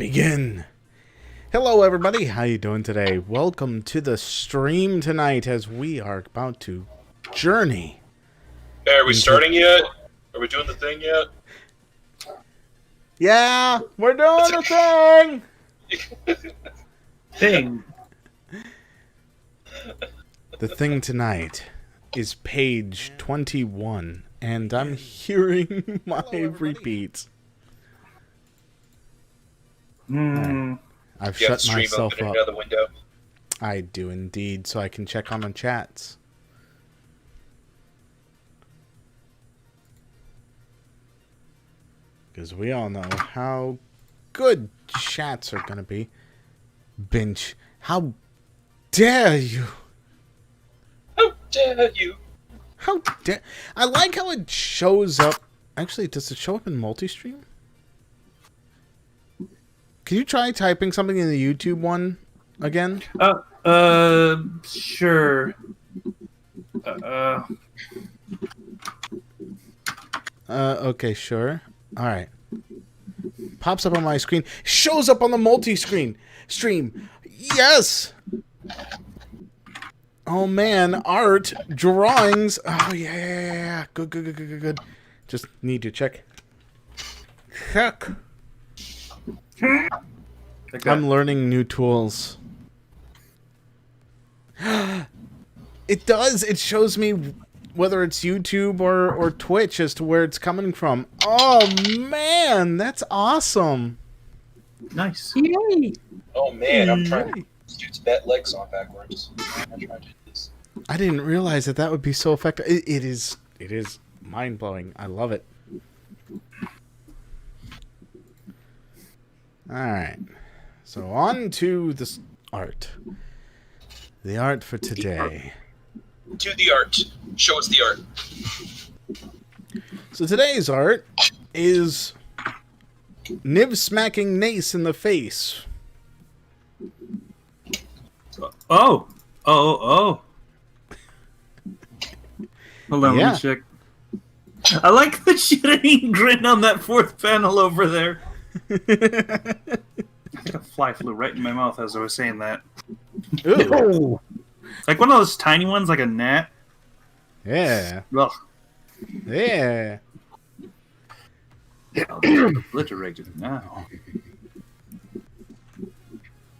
begin. Hello everybody, how you doing today? Welcome to the stream tonight as we are about to journey. Hey, are we starting yet? Are we doing the thing yet? Yeah, we're doing the thing! Thing. The thing tonight is page 21, and I'm hearing my repeats. I've You have shut the stream myself open up. another window. I do indeed, so I can check on the chats. Because we all know how good chats are going to be. Bench, how dare you? How dare you? How dare... I like how it shows up... Actually, does it show up in multi-stream? Can you try typing something in the YouTube one again? Sure. Okay, sure. Alright. Pops up on my screen. Shows up on the multi-screen stream. Yes! Oh man, art, drawings. Oh yeah. Good. Just need to check. Check. I'm learning new tools. It does. It shows me whether it's YouTube or Twitch as to where it's coming from. Oh, man. That's awesome. Nice. Yay! Oh man, I'm trying to this dude's bat legs on backwards. I'm trying to do this. I didn't realize that would be so effective. It is mind-blowing. I love it. Alright. So on to the art. The art for today. To the art. Show us the art. So today's art is Niv smacking Nace in the face. Oh. Hold on, Yeah. let me check. I like the shitty grin on that fourth panel over there. I think a fly flew right in my mouth as I was saying that. Ooh. Like one of those tiny ones, like a gnat. Yeah. Ugh. Yeah. I'll get obliterated now.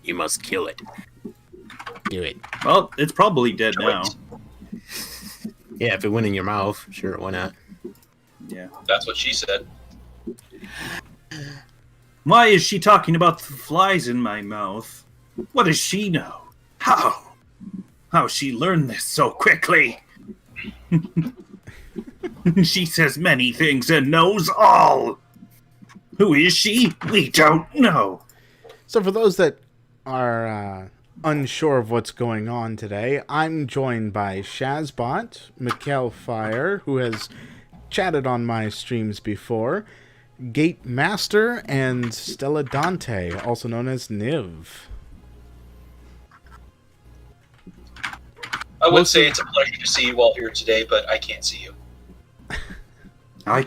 You must kill it. Do it. Well, it's probably dead Do now. it. Yeah, if it went in your mouth, sure, why not? Yeah. That's what she said. Why is she talking about the flies in my mouth? What does she know? How she learned this so quickly? She says many things and knows all. Who is she? We don't know. So for those that are unsure of what's going on today, I'm joined by Shazbot, Mikkel Fire, who has chatted on my streams before, Gate Master, and Stella Dante, also known as Niv. I would say it's a pleasure to see you all here today, but I can't see you. I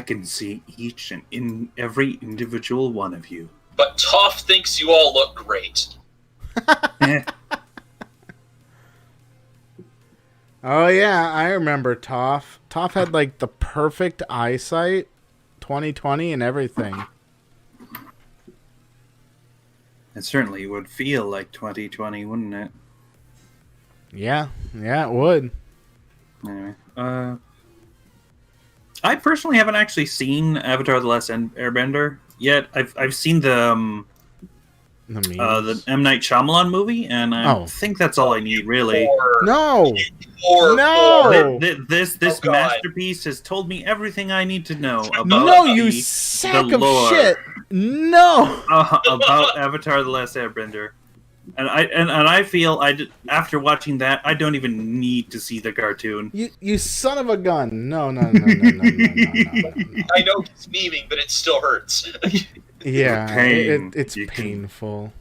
can see each and every individual one of you. But Toph thinks you all look great. Eh, Oh yeah, I remember Toph. Toph had like the perfect eyesight, 2020 and everything. it certainly would feel like 2020, wouldn't it? Yeah, it would. Anyway, I personally haven't actually seen Avatar: The Last Airbender yet. I've seen the The M. Night Shyamalan movie, and I Oh. think that's all I need, really. No! Or No! This Oh, God. masterpiece has told me everything I need to know about No, you the sack the of lore. shit! No! About Avatar: The Last Airbender. And I feel after watching that, I don't even need to see the cartoon. You son of a gun! No. I know he's memeing, but it still hurts. Yeah, Pain. it's You can- painful.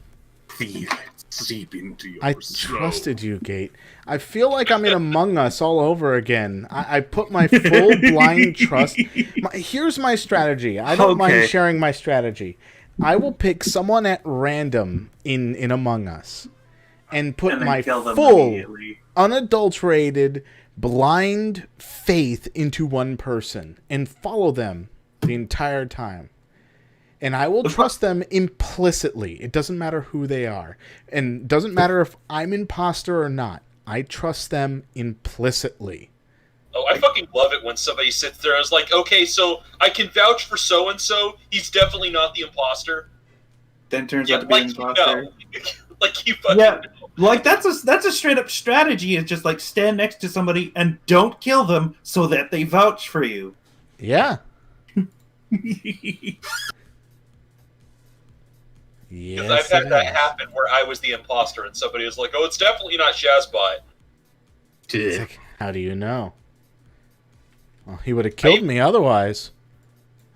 Feel it seep into your I soul. trusted you, Gate. I feel like I'm in Among Us all over again. I put my full blind trust. Here's my strategy. I don't mind Okay. sharing my strategy. I will pick someone at random in Among Us and put And then my kill them full, immediately. unadulterated, blind faith into one person and follow them the entire time. And I will trust them implicitly. It doesn't matter who they are. And it doesn't matter if I'm imposter or not. I trust them implicitly. Oh, I fucking love it when somebody sits there and is like, okay, so I can vouch for so-and-so. He's definitely not the imposter. Then turns Yeah, out to be an like you imposter. know. Like you fucking Yeah. know. Like that's a straight up strategy. Is just like stand next to somebody and don't kill them so that they vouch for you. Yeah. Because Yes, I've had it that is. happen where I was the imposter and somebody was like, oh, it's definitely not Shazbot. It's Yeah. like, how do you know? Well, he would have killed me otherwise.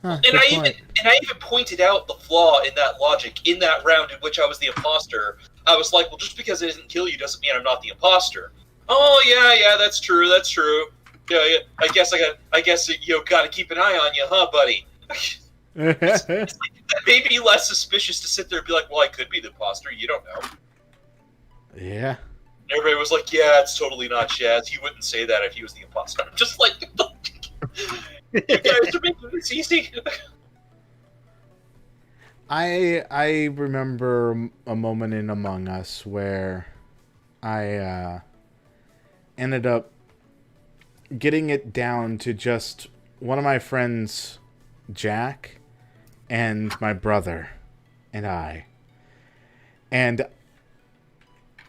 Huh, And good I point. even pointed out the flaw in that logic in that round in which I was the imposter. I was like, well, just because I didn't kill you doesn't mean I'm not the imposter. Oh yeah, that's true. Yeah. I guess you got to keep an eye on you, huh, buddy? It's like, that made me less suspicious to sit there and be like, well, I could be the imposter. You don't know. Yeah. And everybody was like, yeah, it's totally not Shaz. He wouldn't say that if he was the imposter. I'm just like, you guys are making this easy. I remember a moment in Among Us where I ended up getting it down to just one of my friends, Jack, and my brother, and I. And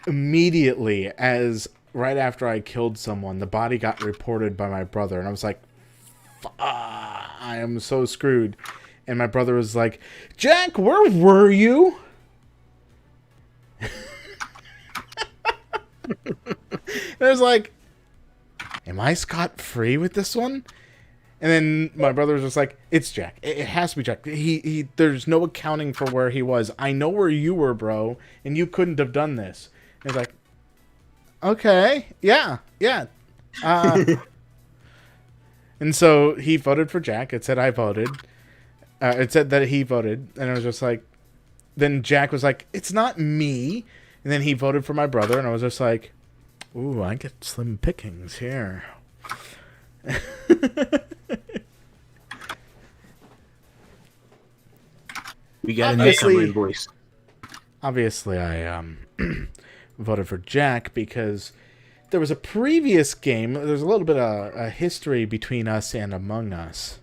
immediately, right after I killed someone, the body got reported by my brother, and I was like, I am so screwed. And my brother was like, Jack, where were you? And I was like, am I scot-free with this one? And then my brother was just like, it's Jack. It has to be Jack. He there's no accounting for where he was. I know where you were, bro, and you couldn't have done this. And he's like, okay, yeah. And so he voted for Jack. It said I voted. It said that he voted, and I was just like, then Jack was like, it's not me. And then he voted for my brother, and I was just like, ooh, I get slim pickings here. We got a Obviously- newcomer voice. Obviously, I voted for Jack because there was a previous game. There's a little bit of a history between us and Among Us.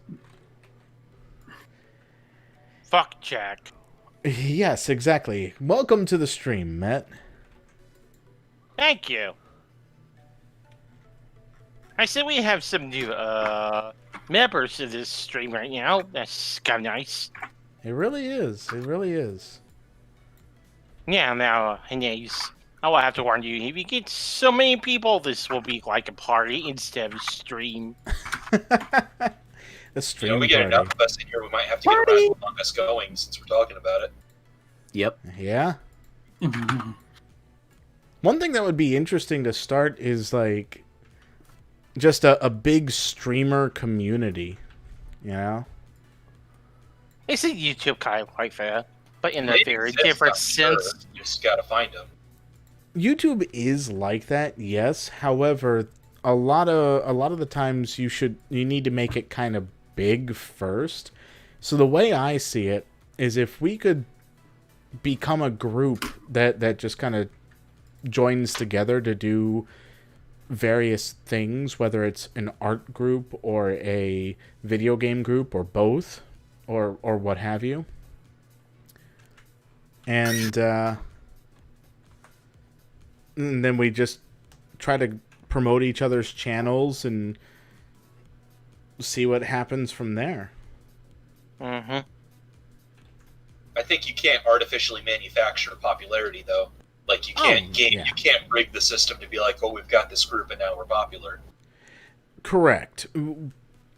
Fuck Jack. Yes, exactly. Welcome to the stream, Matt. Thank you. I said we have some new members to this stream right now. That's kind of nice. It really is. It really is. Yeah, now, anyways, I will have to warn you, if you get so many people, this will be like a party instead of a stream. A You stream know, we get party. enough of us in here, we might have to get a round of Among Us going since we're talking about it. Yep. Yeah. One thing that would be interesting to start is like just a big streamer community, you know? It's a YouTube kind of like that, but in a It very exists, different I'm sure. sense. You just gotta find them. YouTube is like that, yes. However, a lot of the times you need to make it kind of big first. So the way I see it is if we could become a group that just kind of joins together to do various things, whether it's an art group or a video game group or both or what have you. And then we just try to promote each other's channels and see what happens from there. Mm-hmm. I think you can't artificially manufacture popularity, though. Like you can't yeah. you can't rig the system to be like, oh, we've got this group and now we're popular. Correct.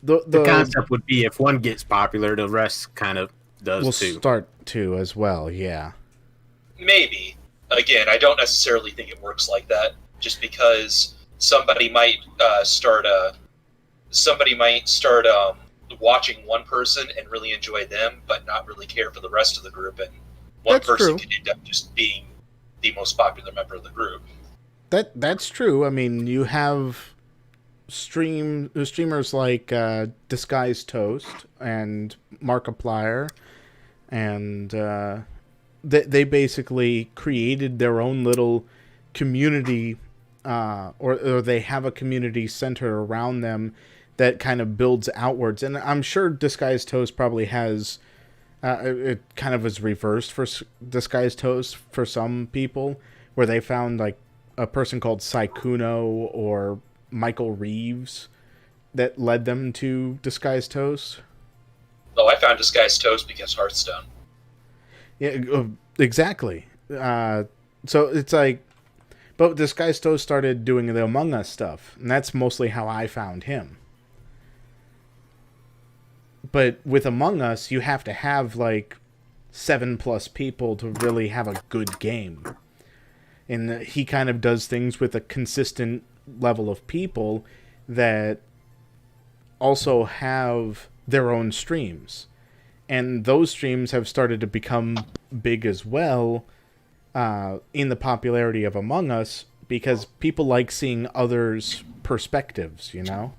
The concept would be if one gets popular, the rest kind of does will too. start to as well. Yeah. Maybe. Again, I don't necessarily think it works like that. Just because somebody might start watching one person and really enjoy them, but not really care for the rest of the group, and one That's person true. can end up just being the most popular member of the group. That's true. I mean, you have streamers like Disguised Toast and Markiplier, and they basically created their own little community, or they have a community centered around them that kind of builds outwards. And I'm sure Disguised Toast probably has, it kind of is reversed for Disguised Toast for some people, where they found like a person called Saikuno or Michael Reeves that led them to Disguised Toast. Though I found Disguised Toast because Hearthstone. Yeah, exactly. So it's like, but Disguised Toast started doing the Among Us stuff, and that's mostly how I found him. But with Among Us, you have to have like 7+ people to really have a good game. And he kind of does things with a consistent level of people that also have their own streams. And those streams have started to become big as well in the popularity of Among Us, because people like seeing others' perspectives, you know?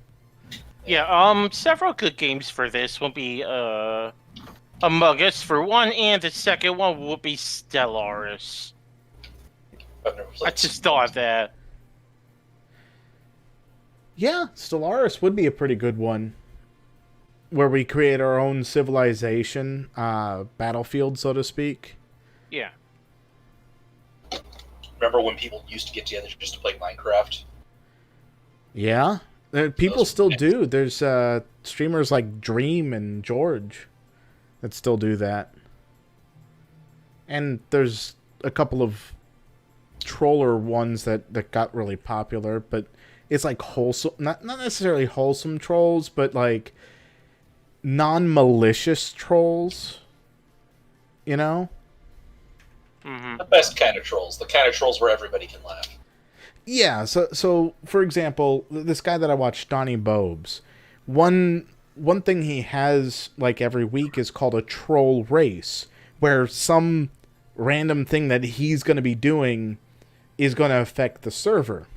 Yeah, several good games for this will be Among Us for one, and the second one will be Stellaris. I've never played. I just thought of that. Yeah, Stellaris would be a pretty good one. Where we create our own civilization, battlefield, so to speak. Yeah. Remember when people used to get together just to play Minecraft? Yeah, people Those still were do. There's streamers like Dream and George that still do that. And there's a couple of troller ones that got really popular, but it's like wholesome, not necessarily wholesome trolls, but like non-malicious trolls, you know? Mm-hmm. The best kind of trolls. The kind of trolls where everybody can laugh. Yeah, so for example, this guy that I watch, Donnie Bobes, one thing he has like every week is called a troll race, where some random thing that he's going to be doing is going to affect the server.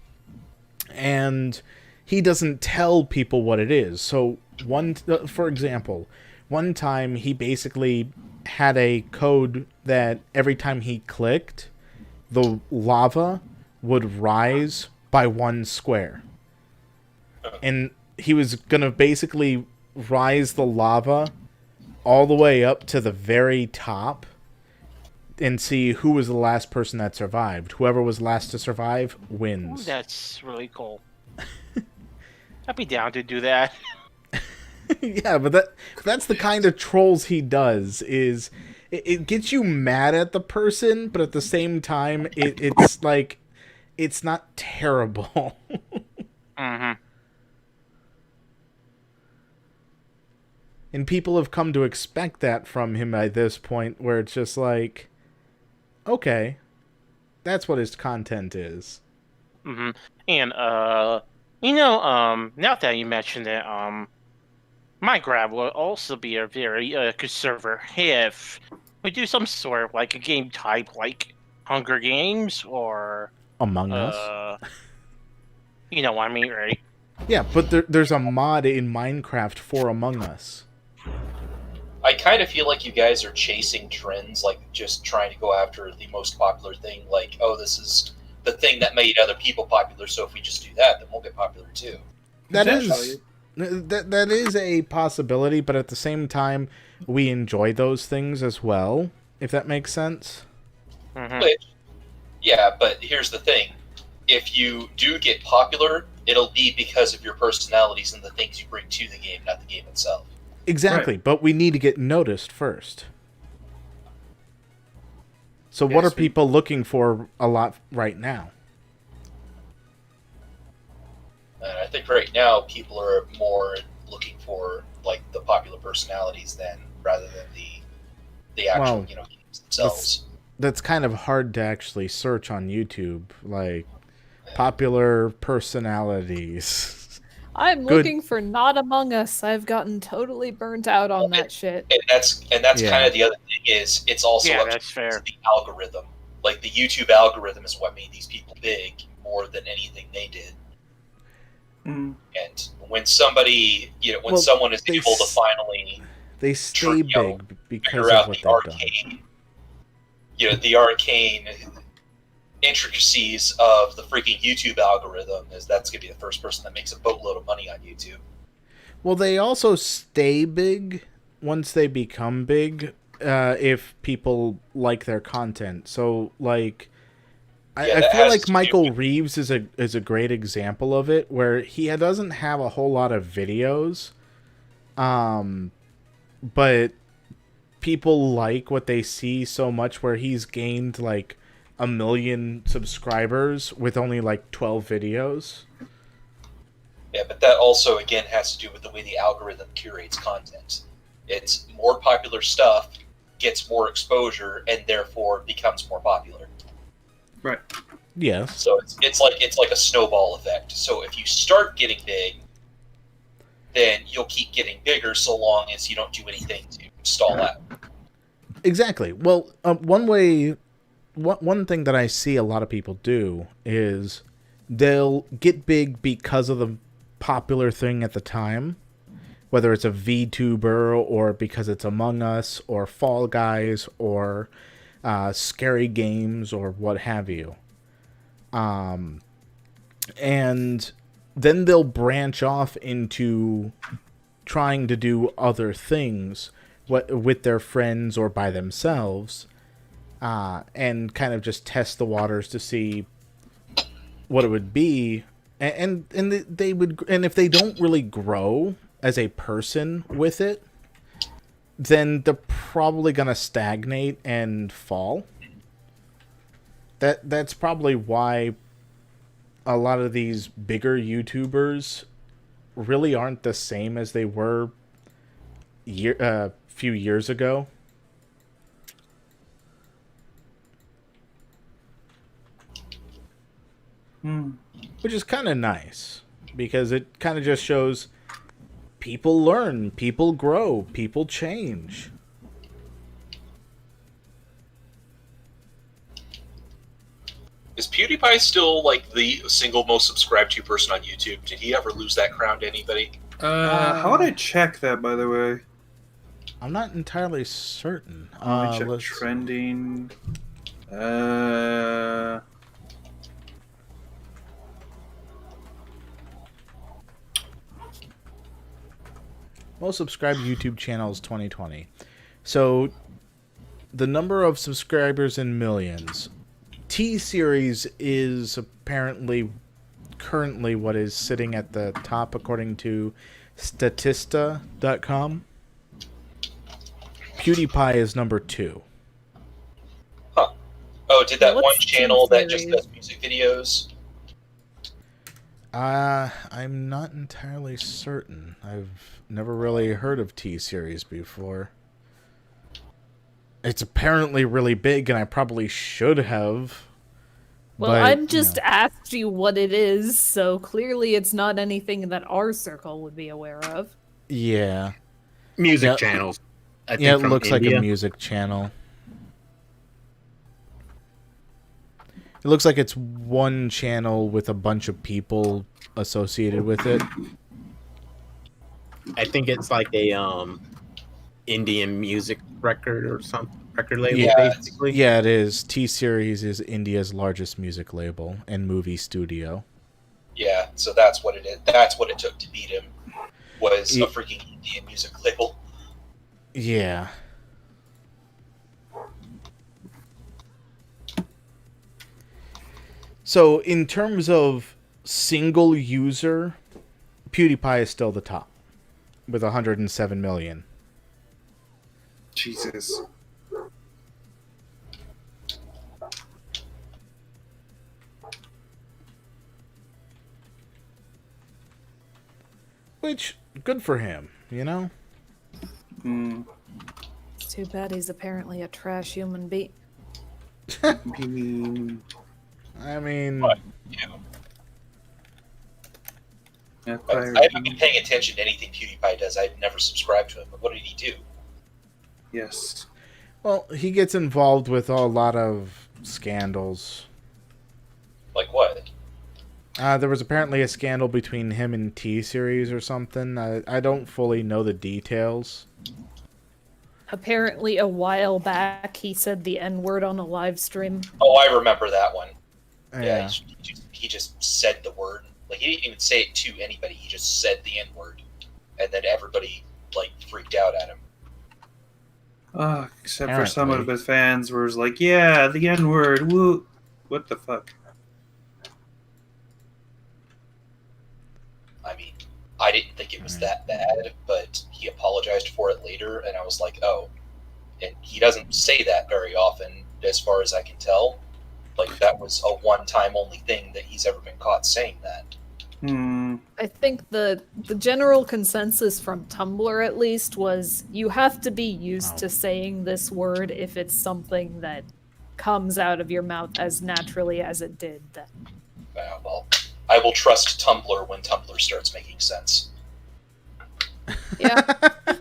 And he doesn't tell people what it is. So for example, one time he basically had a code that every time he clicked, the lava would rise by 1 square. And he was going to basically rise the lava all the way up to the very top and see who was the last person that survived. Whoever was last to survive Ooh, wins. that's really cool. I'd be down to do that. Yeah, but that's the kind of trolls he does. Is it gets you mad at the person, but at the same time, it's like it's not terrible. Mm-hmm. And people have come to expect that from him at this point, where it's just like, okay, that's what his content is. Mm-hmm. And now that you mentioned it, Minecraft will also be a very good server if we do some sort of like a game type like Hunger Games or Among Us. You know what I mean, right? Yeah, but there's a mod in Minecraft for Among Us. I kind of feel like you guys are chasing trends, like just trying to go after the most popular thing. Like, oh, this is the thing that made other people popular, so if we just do that, then we'll get popular too. That Potentially. that is a possibility, but at the same time, we enjoy those things as well, if that makes sense. Mm-hmm. Which, yeah, but here's the thing. If you do get popular, it'll be because of your personalities and the things you bring to the game, not the game itself. Exactly, Right. but we need to get noticed first. So what Yes, are people looking for a lot right now? And I think right now people are more looking for like the popular personalities rather than the actual Well, games themselves. That's kind of hard to actually search on YouTube, like popular personalities. I'm Good. looking for Not Among Us. I've gotten totally burnt out on that shit. And that's Yeah. kind of the other thing is it's also Yeah, up that's fair. to the algorithm. Like the YouTube algorithm is what made these people big more than anything they did. Mm. And when somebody, when Well, someone is they able to s- finally They stay you know, big because figure of out what the they've done. the arcane intricacies of the freaking YouTube algorithm, that's gonna be the first person that makes a boatload of money on YouTube. Well, they also stay big once they become big, if people like their content. So, like, Yeah, I that feel has like to do Michael with- Reeves is a great example of it, where he doesn't have a whole lot of videos, but people like what they see so much, where he's gained like 1 million subscribers with only like 12 videos. Yeah, but that also again has to do with the way the algorithm curates content. It's more popular stuff gets more exposure and therefore becomes more popular. Right. Yes. So it's like a snowball effect. So if you start getting big, then you'll keep getting bigger so long as you don't do anything to stall out. Exactly. Well, one thing that I see a lot of people do is they'll get big because of the popular thing at the time, whether it's a VTuber or because it's Among Us or Fall Guys or scary games or what have you. And then they'll branch off into trying to do other things with their friends or by themselves, and kind of just test the waters to see what it would be. And they would, and if they don't really grow as a person with it, then they're probably gonna stagnate and fall. That's probably why a lot of these bigger YouTubers really aren't the same as they were few years ago. Which is kind of nice, because it kind of just shows people learn, people grow, people change. Is PewDiePie still like the single most subscribed to person on YouTube? Did he ever lose that crown to anybody? How would I check that, by the way? I'm not entirely certain. Let me check Let's- trending. Most subscribed YouTube channels 2020. So the number of subscribers in millions. T-Series is apparently currently what is sitting at the top according to Statista.com. PewDiePie is number 2. Huh. Oh, did that What's one channel that just T-Series? does music videos? I'm not entirely certain. I've never really heard of T-Series before. It's apparently really big, and I probably should have. Well, but, I'm you just know. asked you what it is, so clearly it's not anything that our circle would be aware of. Yeah. Music Yeah. channels. I think Yeah, it from looks like India. a music channel. It looks like it's one channel with a bunch of people associated with it. I think it's like a Indian music record or something. Record label, Yeah. basically. Yeah, it is. T-Series is India's largest music label and movie studio. Yeah, so that's what it is. That's what it took to beat him. Was Ye- a freaking Indian music label. Yeah. So, in terms of single user, PewDiePie is still the top with 107 million. Jesus. Which, good for him, you know? It's too bad he's apparently a trash human being. I mean, But, you know, Yeah, I haven't been paying attention to anything PewDiePie does. I've never subscribed to him. But what did he do? Yes. Well, he gets involved with a lot of scandals. Like what? There was apparently a scandal between him and T-Series or something. I don't fully know the details. Apparently, a while back, he said the N-word on a live stream. Oh, I remember that one. Yeah, Yeah. he just said the word. Like, he didn't even say it to anybody. He just said the N-word. And then everybody, like, freaked out at him. Except for some of Apparently. his fans were like, yeah, the N-word, woo. What the fuck? I mean, I didn't think it was that bad, but he apologized for it later, and I was like, oh. And he doesn't say that very often, as far as I can tell. Like, that was a one-time only thing that he's ever been caught saying that. I think the general consensus from Tumblr, at least, was you have to be used to saying this word if it's something that comes out of your mouth as naturally as it did then. Well, I will trust Tumblr when Tumblr starts making sense. Yeah.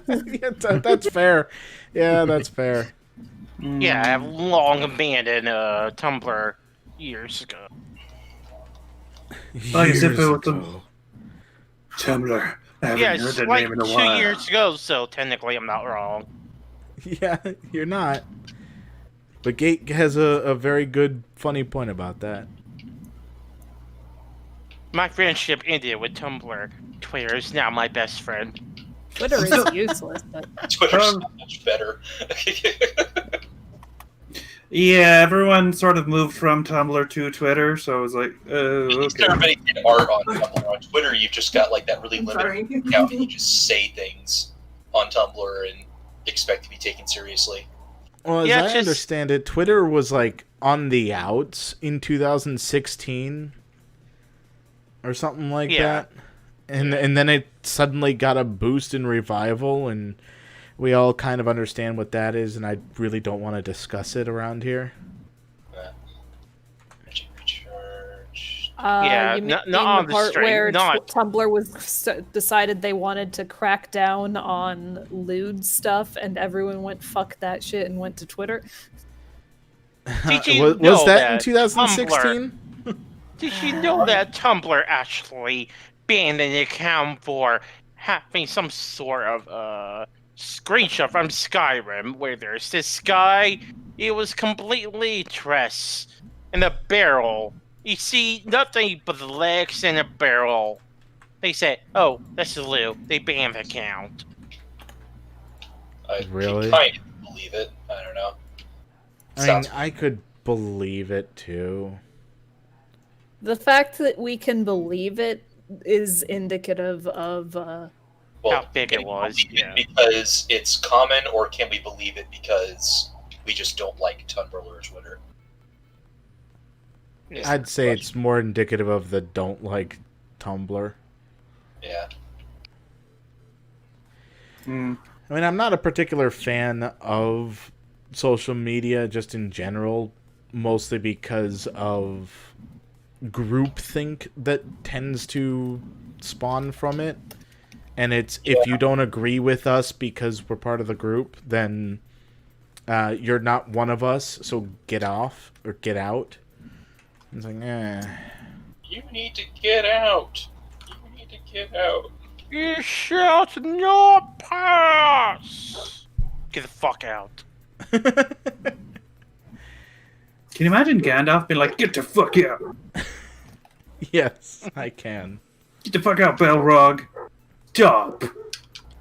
Yeah, that's fair. Yeah, that's fair. Yeah, I have long abandoned Tumblr years ago. Like as if it Years was a- ago. Tumblr. I haven't Yeah, heard it's that like name in a 2 while. years ago, so technically I'm not wrong. Yeah, you're not. But Gate has a very good, funny point about that. My friendship ended with Tumblr. Twitter is now my best friend. Twitter is useless, but Twitter's so much better. Yeah, everyone sort of moved from Tumblr to Twitter, so I was like, oh, okay. Everybody did art on Tumblr. On Twitter, you've just got like that really limited account, and you just say things on Tumblr and expect to be taken seriously. Well, as Yeah, I just- understand it, Twitter was like on the outs in 2016 or something like Yeah. that. And then it suddenly got a boost in revival, and we all kind of understand what that is, and I really don't want to discuss it around here. Church. Yeah, you mean not the on the part stream, where not- Tumblr was decided they wanted to crack down on lewd stuff, and everyone went fuck that shit and went to Twitter. Did you was know that in that 2016? Did you know that Tumblr actually banned an account for having some sort of screenshot from Skyrim where there's this guy, it was completely dressed in a barrel. You see nothing but the legs and a barrel. They said, oh, that's Lou. They banned the account. I Really? kind of believe it. I don't know. I mean, Sounds I could believe it too. The fact that we can believe it is indicative of well, How big it can we was, believe yeah. it because it's common, or can we believe it because we just don't like Tumblr or Twitter? Is I'd the say question. it's more indicative of the don't like Tumblr. Yeah. Hmm. I mean, I'm not a particular fan of social media just in general, mostly because of groupthink that tends to spawn from it. And it's if you don't agree with us because we're part of the group, then you're not one of us, so get off or get out. It's like, You need to get out. You need to get out. You shall not pass! Get the fuck out. Can you imagine Gandalf being like, get the fuck out? Yes, I can. Get the fuck out, Balrog. Stop.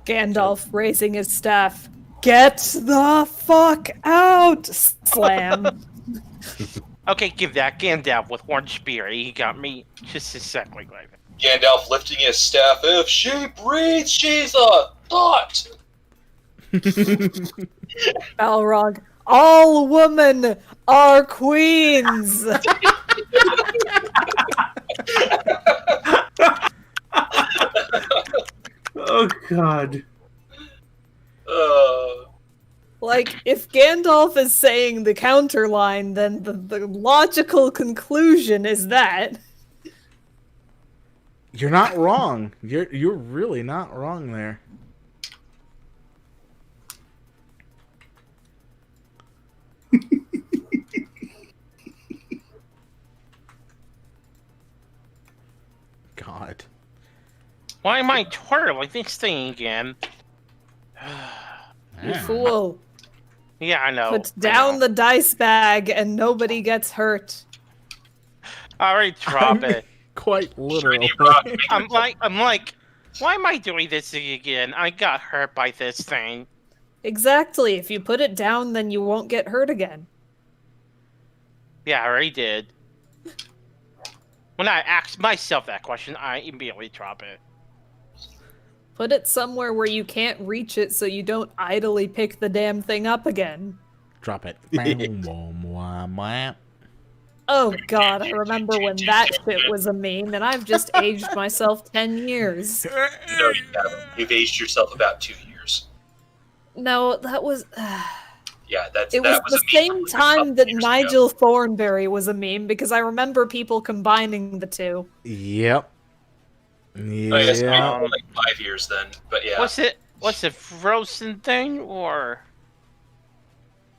Gandalf raising his staff. Get the fuck out! Slam. Okay, give that Gandalf with Horn Spear. He got me just exactly like that. Gandalf lifting his staff. If she breathes, she's a thought. Balrog. All women are queens! Oh, God. Like, if Gandalf is saying the counterline, then the logical conclusion is that. You're not wrong. You're really not wrong there. God. Why am I twirling this thing again? You Yeah. fool. Yeah, I know. Put I down know. the dice bag and nobody gets hurt. Alright, drop I it. Quite literally. I'm like, why am I doing this thing again? I got hurt by this thing. Exactly. If you put it down, then you won't get hurt again. Yeah, I already did. When I asked myself that question, I immediately drop it. Put it somewhere where you can't reach it so you don't idly pick the damn thing up again. Drop it. Oh god, I remember when that shit was a meme, and I've just aged myself 10 years. No, you haven't. You've aged yourself about 2 years. No, that was... Yeah, It was that was the a meme same from a time couple that years ago. Nigel Thornberry was a meme, because I remember people combining the two. Yep. I guess maybe Yeah. more like 5 years then, but yeah. What's it frozen thing or?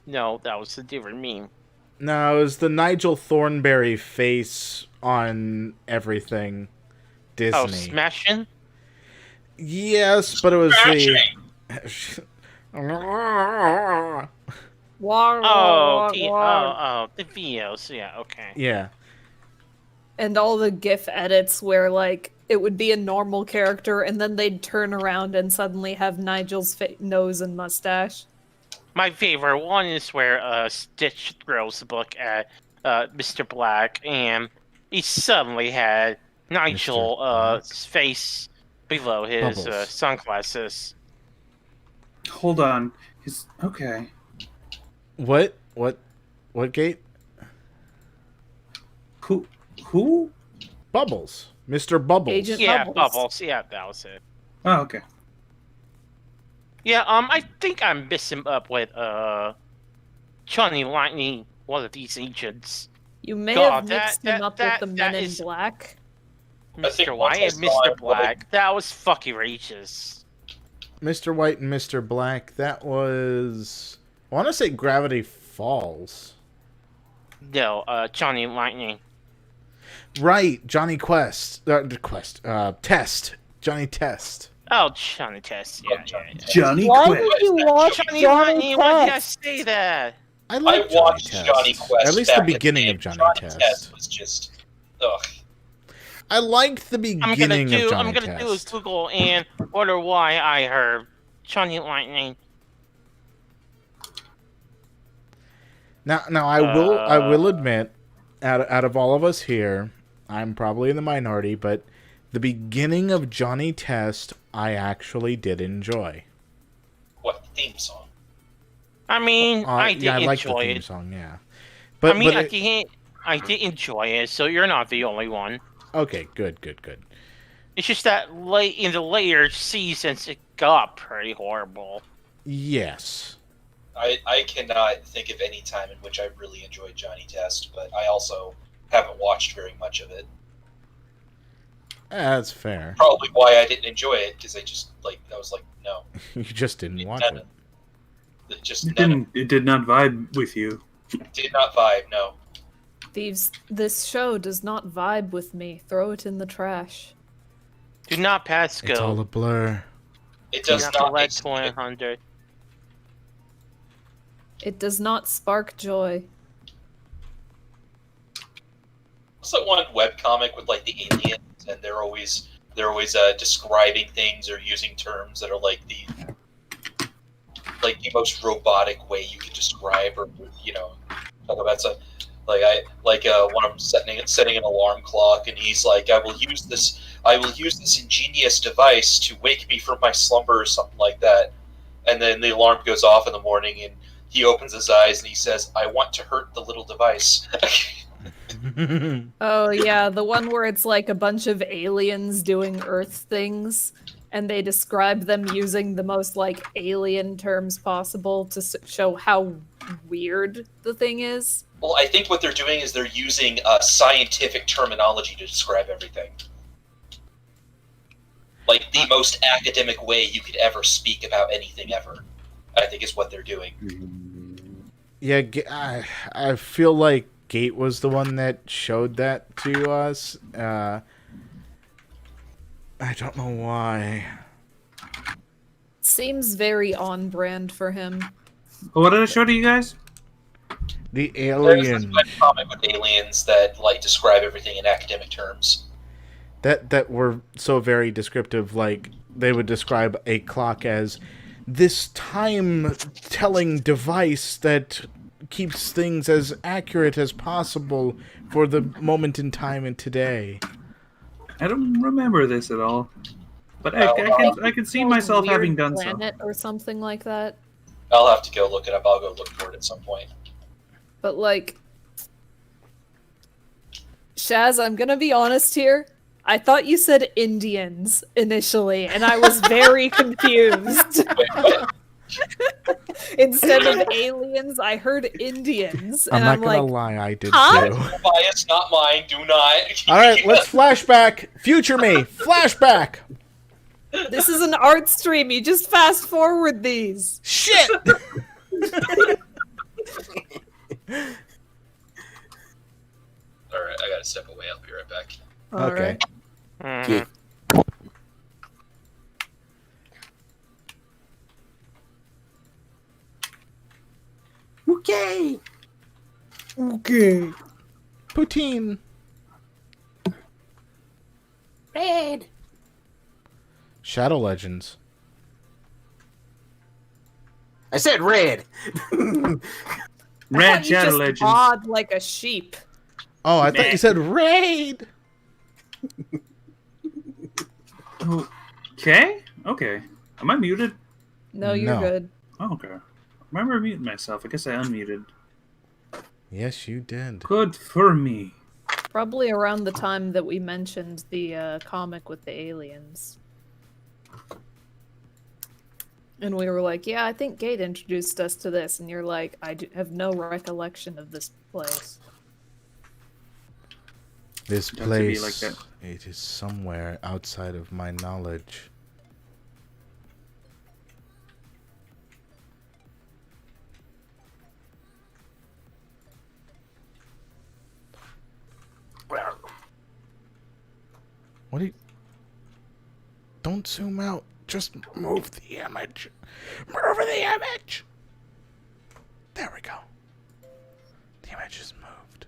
No, that was a different meme. No, it was the Nigel Thornberry face on everything Disney. Oh, smashing? Yes, but it was Oh, the videos. Yeah, okay. yeah. And all the GIF edits where, like, it would be a normal character, and then they'd turn around and suddenly have Nigel's nose and mustache. My favorite one is where Stitch throws the book at Mr. Black, and he suddenly had Nigel's face below his Bubbles. sunglasses. Hold on. Okay. What gate? Who? Bubbles. Mr. Bubbles. Agent Yeah, Bubbles. Bubbles. Yeah, that was it. Oh, okay. Yeah, I think I mixed him up with Johnny Lightning, one of these agents. You may God, have mixed that- him up that- with the that Men in is- Black. I think Mr. once White I and saw Mr. it, Black. That was fucking racist. Mr. White and Mr. Black. That was. I want to say Gravity Falls. No, Johnny Lightning. Right, Johnny Quest. Test. Johnny Test. Oh, Johnny Test. Yeah, yeah, yeah. Johnny Why Quest. would you watch Johnny Johnny Lightning, why did I Quest? say that? I I like watched Johnny Johnny Test. Quest. At least back the in beginning day. of Johnny Test Test. was just, ugh. I liked the beginning of Johnny I'm gonna do a Test. Google and wonder why I heard Johnny Lightning. Now I will admit, out of all of us here, I'm probably in the minority, but the beginning of Johnny Test I actually did enjoy. What theme song? I mean, I did I like the enjoy theme it. song, yeah. I But mean, but I did enjoy it, so you're not the only one. okay, good. It's just that late in the later seasons, it got pretty horrible. Yes. I cannot think of any time in which I really enjoyed Johnny Test, but I also haven't watched very much of it. That's fair. Probably why I didn't enjoy it, because I was like, no. You just didn't watch None it. of- It just It none didn't. It did not vibe with you. did not vibe, no. Thieves, this show does not vibe with me. Throw it in the trash. Do not pass It's all go. a blur. It Do does not not let make 100. It does not spark joy. What's that one webcomic with like the aliens, and they're always describing things or using terms that are like the most robotic way you could describe or talk about stuff. When I'm setting an alarm clock, and he's like, I will use this ingenious device to wake me from my slumber or something like that. And then the alarm goes off in the morning, and he opens his eyes and he says, I want to hurt the little device. Oh yeah, the one where it's like a bunch of aliens doing Earth things, and they describe them using the most like alien terms possible to show how weird the thing is. Well, I think what they're doing is they're using scientific terminology to describe everything. Like the most academic way you could ever speak about anything ever, I think is what they're doing. Yeah, I feel like Gate was the one that showed that to us. I don't know why. Seems very on brand for him. What did I show to you guys? The There's this alien comic with aliens that like describe everything in academic terms. that were so very descriptive. Like they would describe a clock as this time-telling device that keeps things as accurate as possible for the moment in time and today. I don't remember this at all, but I can see Called myself Weird having done so. Planet or something like that. I'll have to go look it up. I'll go look for it at some point. But like, Shaz, I'm gonna be honest here. I thought you said Indians initially, and I was very confused. Wait, what? Instead of aliens, I heard Indians, I'm and not I'm gonna like, lie, I did huh? too. Your bias, not mine. Do not. All right, let's flashback. Future me, flashback. this is an art stream. You just fast forward these. Shit. All right, I gotta step away. I'll be right back. All Okay. right. Yeah. Okay. Okay. Poutine. Red. Shadow Legends. I said red. I thought Red you Shadow just Legends. awed like a sheep. Oh, I thought Meh. you said raid. Okay. Okay. Am I muted? No, you're No. good. Oh, okay. I remember muting myself. I guess I unmuted. Yes, you did. Good for me. Probably around the time that we mentioned the comic with the aliens. And we were like, yeah, I think Gate introduced us to this. And you're like, have no recollection of this place. This Don't have to be place, like that. it is somewhere outside of my knowledge. What do you... Don't zoom out. Just move the image. Move the image! There we go. The image is moved.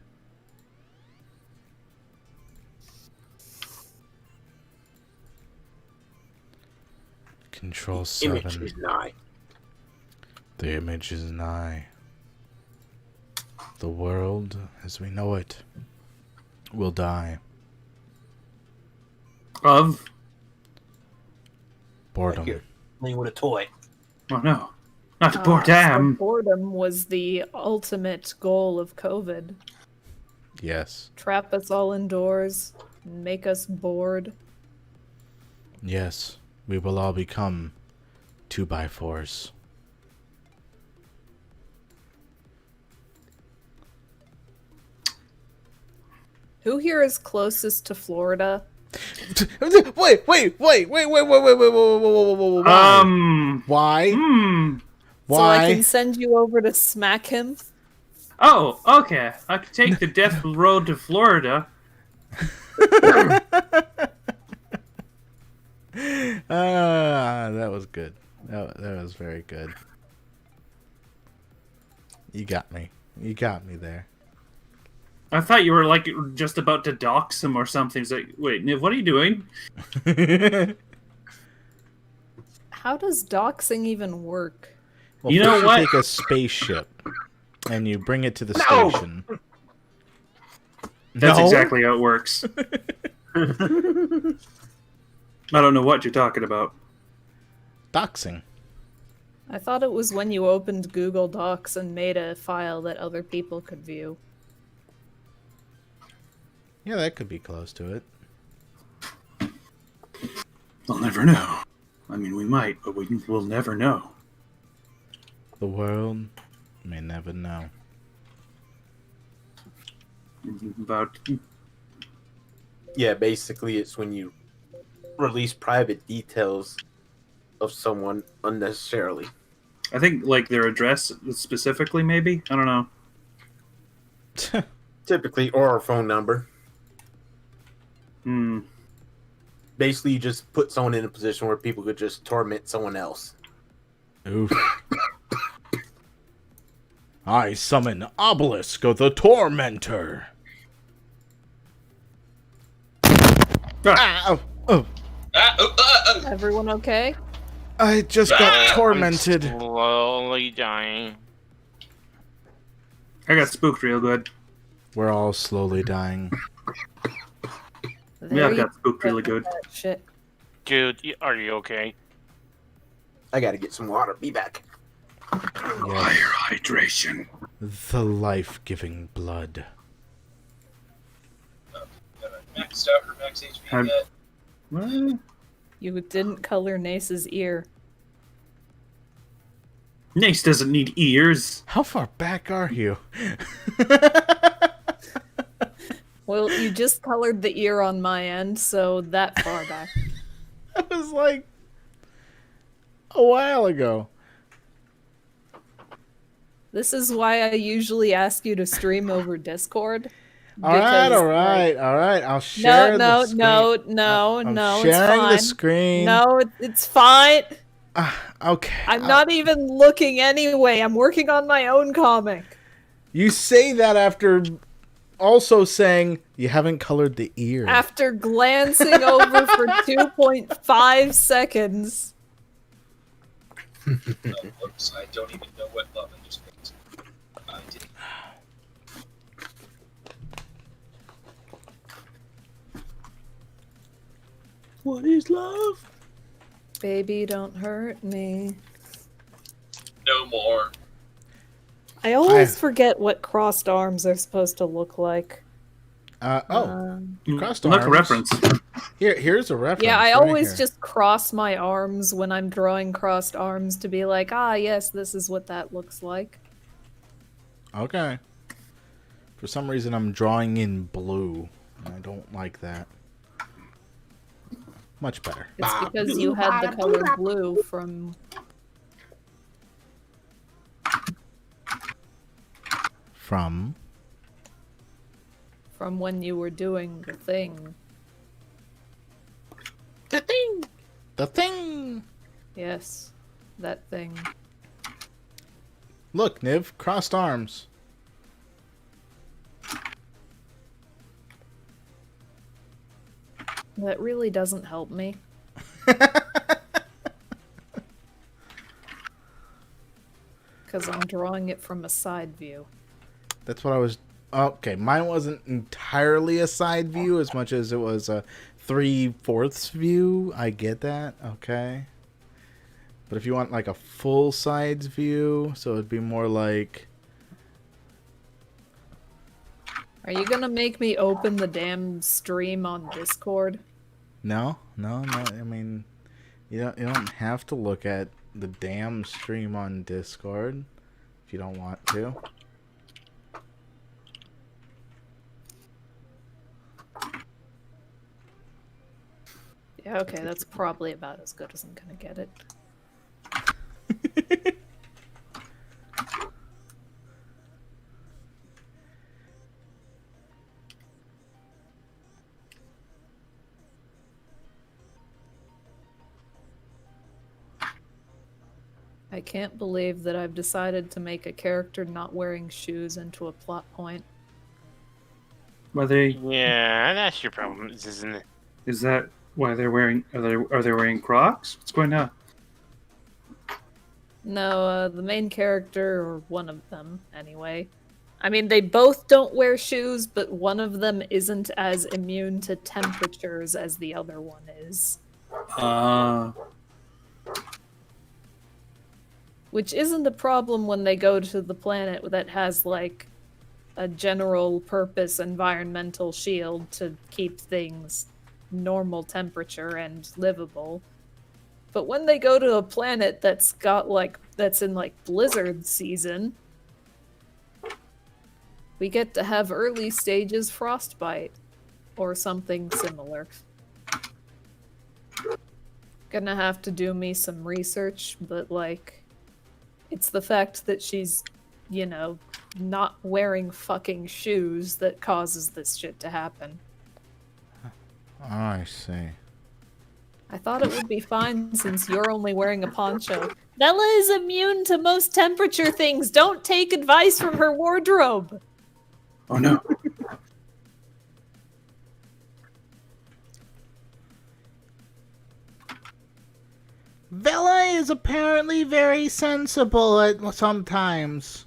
Control 7. Image is nigh. The image is nigh. The world, as we know it, will die. Of? Boredom. Like you're playing with a toy. Oh no. Not So boredom. boredom was the ultimate goal of COVID. Yes. Trap us all indoors, make us bored. Yes. We will all become 2x4s. Who here is closest to Florida? Wait. Why? Why? So I Why? can send you over to smack him? Oh, okay. I could take the death road to Florida. That was good. That was very good. You got me. You got me there. I thought you were like just about to dox him or something. It's like, wait, Niv, what are you doing? How does doxing even work? Well, You know first what? You take a spaceship and you bring it to the No! station. That's No? exactly how it works. I don't know what you're talking about. Doxing. I thought it was when you opened Google Docs and made a file that other people could view. Yeah, that could be close to it. We'll never know. I mean, we might, but we'll never know. The world may never know. About Yeah, basically it's when you release private details of someone unnecessarily. I think like their address specifically, maybe. I don't know. Typically, or a phone number. Hmm. Basically, you just put someone in a position where people could just torment someone else. Oof. I summon Obelisk the Tormentor. Ah, oh, Everyone okay? I just got tormented. I'm slowly dying. I got spooked real good. We're all slowly dying. Yeah, I got spooked really good. Shit. Dude, are you okay? I gotta get some water. Be back. Yes, Hydration. the life-giving blood. Maxed out her max HP I'm- yet. Well, You didn't color Nace's ear. Nace doesn't need ears. How far back are you? Well, you just colored the ear on my end, so that far back. That was like a while ago. This is why I usually ask you to stream over Discord. All right, because, all right, like, all right. I'll share No, the screen. I'm no, it's sharing fine. the screen. No, it's fine. Okay. I'm not even looking anyway. I'm working on my own comic. You say that after also saying you haven't colored the ear. After glancing over for 2.5 seconds. Whoops, I don't even know what love I just picked. I didn't. What is love? Baby, don't hurt me. No more. I always forget what crossed arms are supposed to look like. Crossed Look, a arms. reference. Here's a reference. Yeah, I right always here. just cross my arms when I'm drawing crossed arms to be like, ah, yes, this is what that looks like. Okay. For some reason, I'm drawing in blue. And I don't like that. Much better. It's because you had the color blue from From when you were doing the thing. the thing. The thing. Yes, that thing. Look, Niv, crossed arms. That really doesn't help me. Because I'm drawing it from a side view. That's what I was. Okay, mine wasn't entirely a side view as much as it was a 3/4 view. I get that. Okay. But if you want like a full sides view, so it'd be more like. Are you gonna make me open the damn stream on Discord? No. I mean, you don't have to look at the damn stream on Discord if you don't want to. Yeah, okay, that's probably about as good as I'm gonna get it. I can't believe that I've decided to make a character not wearing shoes into a plot point. Why they? Yeah, that's your problem, isn't it? Is that why they're wearing? Are they wearing Crocs? What's going on? No, the main character, or one of them, anyway. I mean, they both don't wear shoes, but one of them isn't as immune to temperatures as the other one is. Which isn't a problem when they go to the planet that has, like, a general purpose environmental shield to keep things normal temperature and livable. But when they go to a planet that's got, like, that's in, like, blizzard season, we get to have early stages frostbite. Or something similar. Gonna have to do me some research, but like, it's the fact that she's, not wearing fucking shoes that causes this shit to happen. Oh, I see. I thought it would be fine since you're only wearing a poncho. Bella is immune to most temperature things. Don't take advice from her wardrobe. Oh no. Vela is apparently very sensible at sometimes.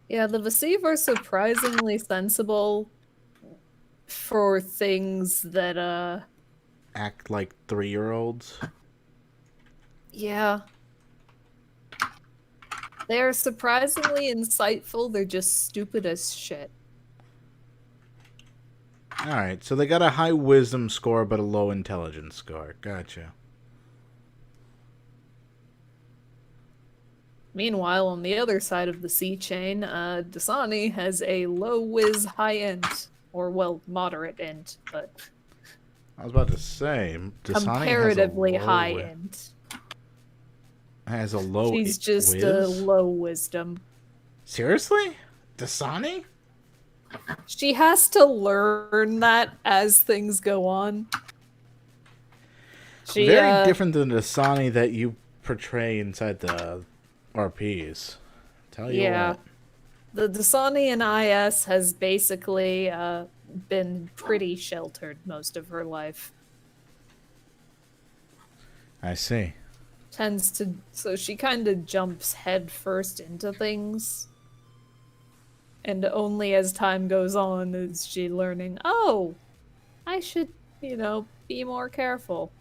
Yeah, the Vasiv are surprisingly sensible for things that, Act like 3-year-olds. yeah. They're surprisingly insightful, they're just stupid as shit. Alright, so they got a high wisdom score but a low intelligence score. Gotcha. Meanwhile, on the other side of the sea chain, Dasani has a low whiz high end. Or, well, moderate end, but I was about to say, Dasani comparatively has a low high end. Has a low She's just whiz? a low wisdom. Seriously? Dasani? She has to learn that as things go on. She, Very different than the Dasani that you portray inside the RPs. Tell you Yeah. what. The Dasani in IS has basically been pretty sheltered most of her life. I see. So she kind of jumps head first into things. And only as time goes on is she learning, oh, I should, be more careful.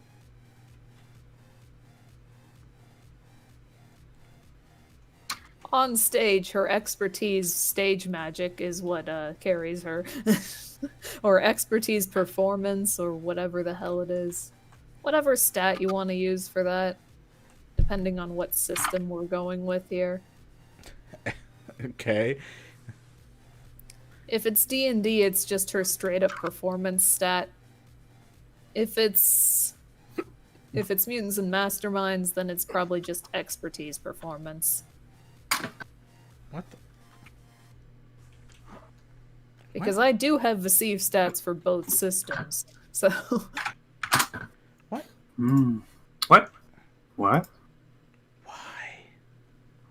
On stage, her expertise stage magic is what carries her. Or expertise performance, or whatever the hell it is. Whatever stat you want to use for that, depending on what system we're going with here. Okay. If it's D&D, it's just her straight-up performance stat. If it's Mutants and Masterminds, then it's probably just expertise performance. What the? Because I do have Vasiv stats for both systems. So What? What? What? Why?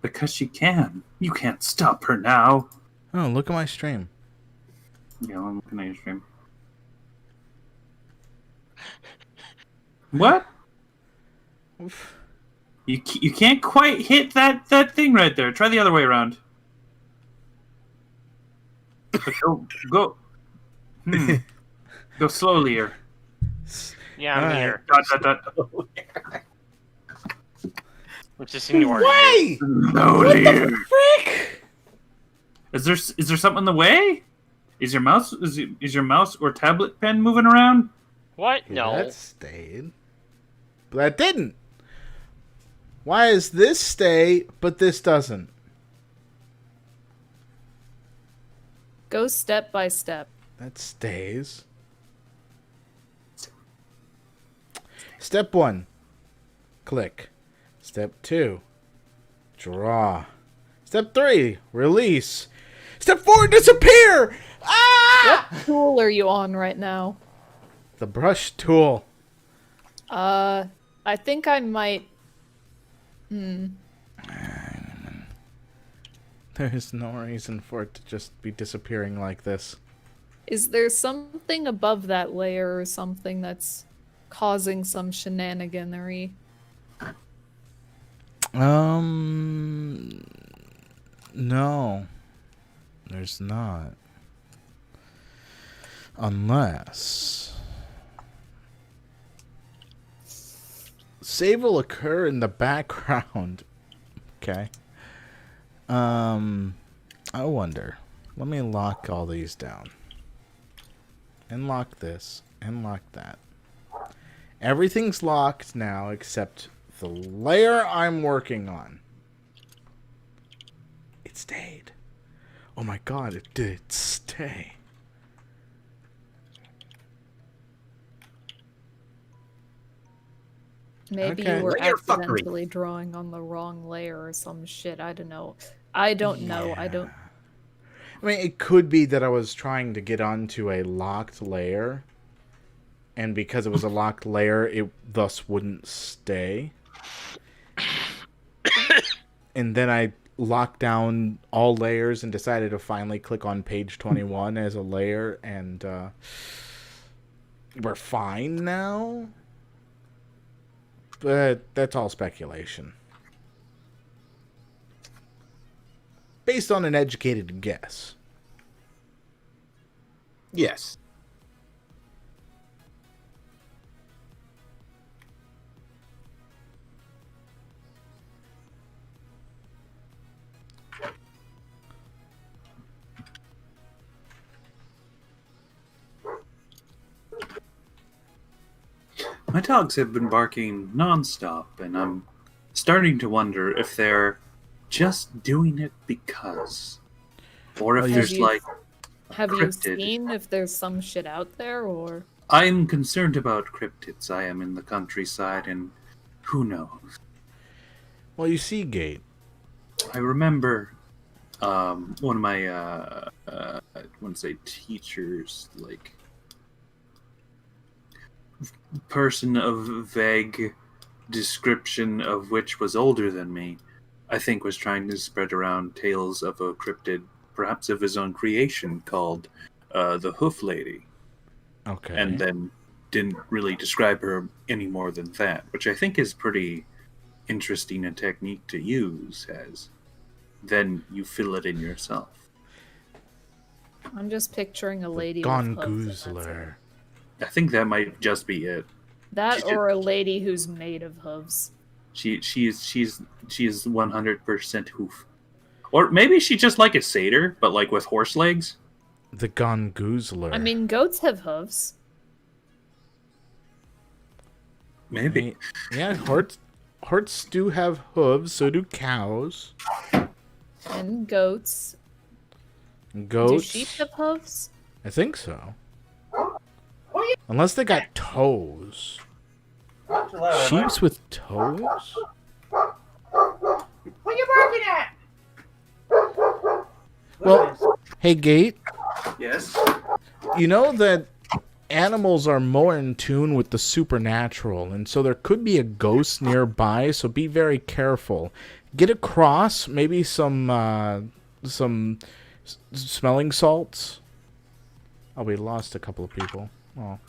Because she can. You can't stop her now. Oh, look at my stream. Yeah, I'm looking at your stream. What? Oof. You can't quite hit that thing right there. Try the other way around. But go. Go slowly here. Yeah, I'm Alright. here. Dot. I'm just ignoring you. Why? Slowly here. Frick! Is there something in the way? Is your mouse or tablet pen moving around? What? Yeah, No. that stayed. But that didn't. Why is this stay, but this doesn't? go step by step. That stays. Step 1. Click. Step 2. Draw. Step 3. Release. Step 4. Disappear! Ah! What tool are you on right now? The brush tool. I think I might. There's no reason for it to just be disappearing like this. Is there something above that layer or something that's causing some shenaniganery? No. There's not. Unless... Save will occur in the background. Okay. I wonder. Let me lock all these down. And lock this. And lock that. Everything's locked now except the layer I'm working on. It stayed. Oh my god, it did stay. Maybe Okay. you were Layer fuckery. accidentally drawing on the wrong layer or some shit. I don't know. I don't know. I don't. I mean, it could be that I was trying to get onto a locked layer, and because it was a locked layer, it thus wouldn't stay. And then I locked down all layers and decided to finally click on page 21 as a layer, and we're fine now. But that's all speculation. Based on an educated guess. Yes. My dogs have been barking nonstop, and I'm starting to wonder if they're just doing it because. Or if Well, there's you- like. Have you Cryptid. seen if there's some shit out there, or I'm concerned about cryptids. I am in the countryside, and who knows? Well, you see, Gate. I remember one of my, I wouldn't say teachers, like, person of vague description of which was older than me, I think was trying to spread around tales of a cryptid, perhaps of his own creation, called the Hoof Lady, Okay. and then didn't really describe her any more than that, which I think is pretty interesting a technique to use, as then you fill it in yourself. I'm just picturing a lady Gone with hooves, and that's it. Goozler. I think that might just be it. That She's or a lady who's made of hooves. She's 100% hoof, or maybe she just like a satyr, but like with horse legs. The Gone Goozler. I mean, goats have hooves. Maybe. Yeah, hearts do have hooves, so do cows. And goats. Goats. Do sheep have hooves? I think so. Unless they got toes. Sheeps with toes? What you barking at? Well, hey, Gate, Yes. you know that animals are more in tune with the supernatural, and so there could be a ghost nearby, so be very careful. Get across, maybe some smelling salts. Oh, we lost a couple of people. Oh.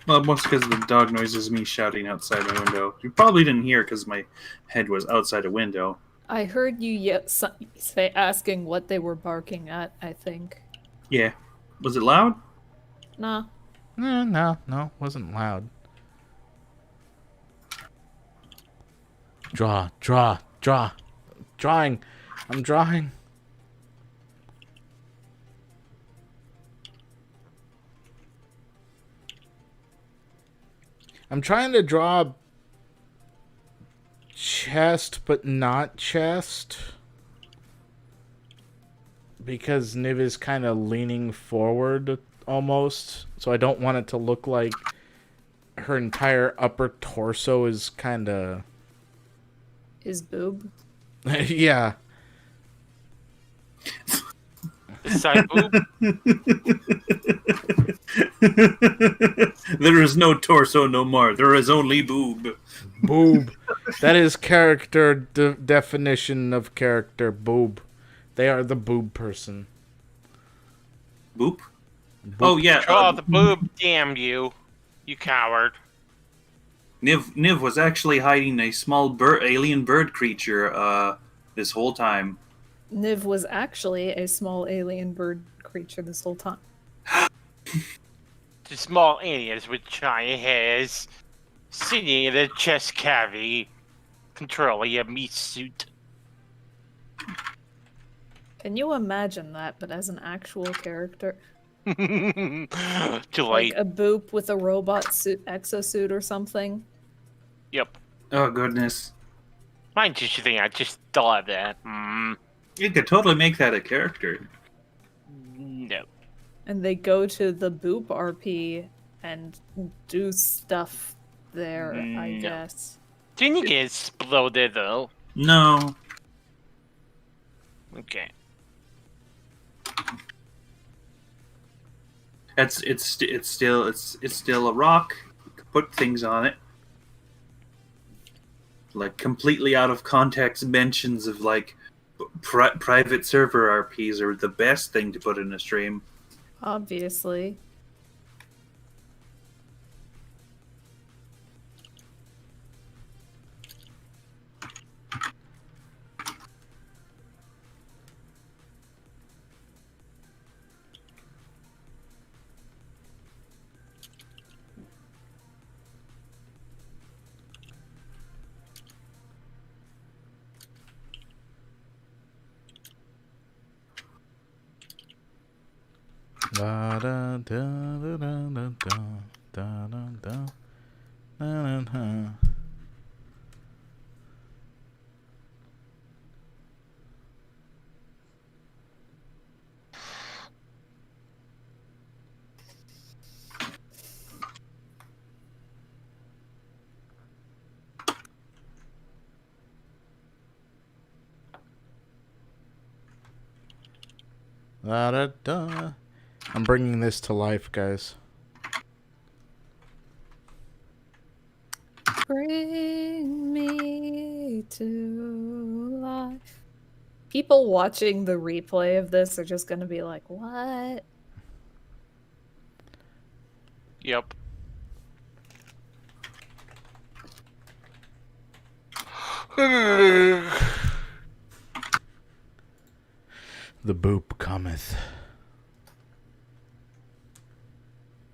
Well, most because the dog noise is me shouting outside my window. You probably didn't hear because my head was outside a window. I heard you say asking what they were barking at, I think. Yeah. Was it loud? Nah. No, wasn't loud. Drawing. I'm drawing. I'm trying to draw chest, but not chest. Because Niv is kind of leaning forward almost. So I don't want it to look like her entire upper torso is kind of... Is boob? yeah. Side boob. There is no torso no more. There is only boob. Boob. That is character definition of character. Boob. They are the boob person. Boop? Oh, yeah. Draw the boob, damn you. You coward. Niv was actually hiding a small alien bird creature this whole time. Niv was actually a small alien bird creature this whole time. The small aliens with giant heads sitting in the chest cavity, controlling a meat suit. Can you imagine that, but as an actual character? Too Like late. a boop with a robot suit, exosuit or something? Yep. Oh, goodness. Mind you, you think I just thought of that? Mm, You could totally make that a character. no. And they go to the boop RP and do stuff there, I No. guess. Didn't you get exploded though? No. Okay. It's still a rock. You can put things on it. Like completely out of context mentions of like private server RPs are the best thing to put in a stream. Obviously. Da da da da da da da da da da da. Da da da. I'm bringing this to life, guys. Bring me to life. People watching the replay of this are just gonna be like, what? Yep. The boop cometh.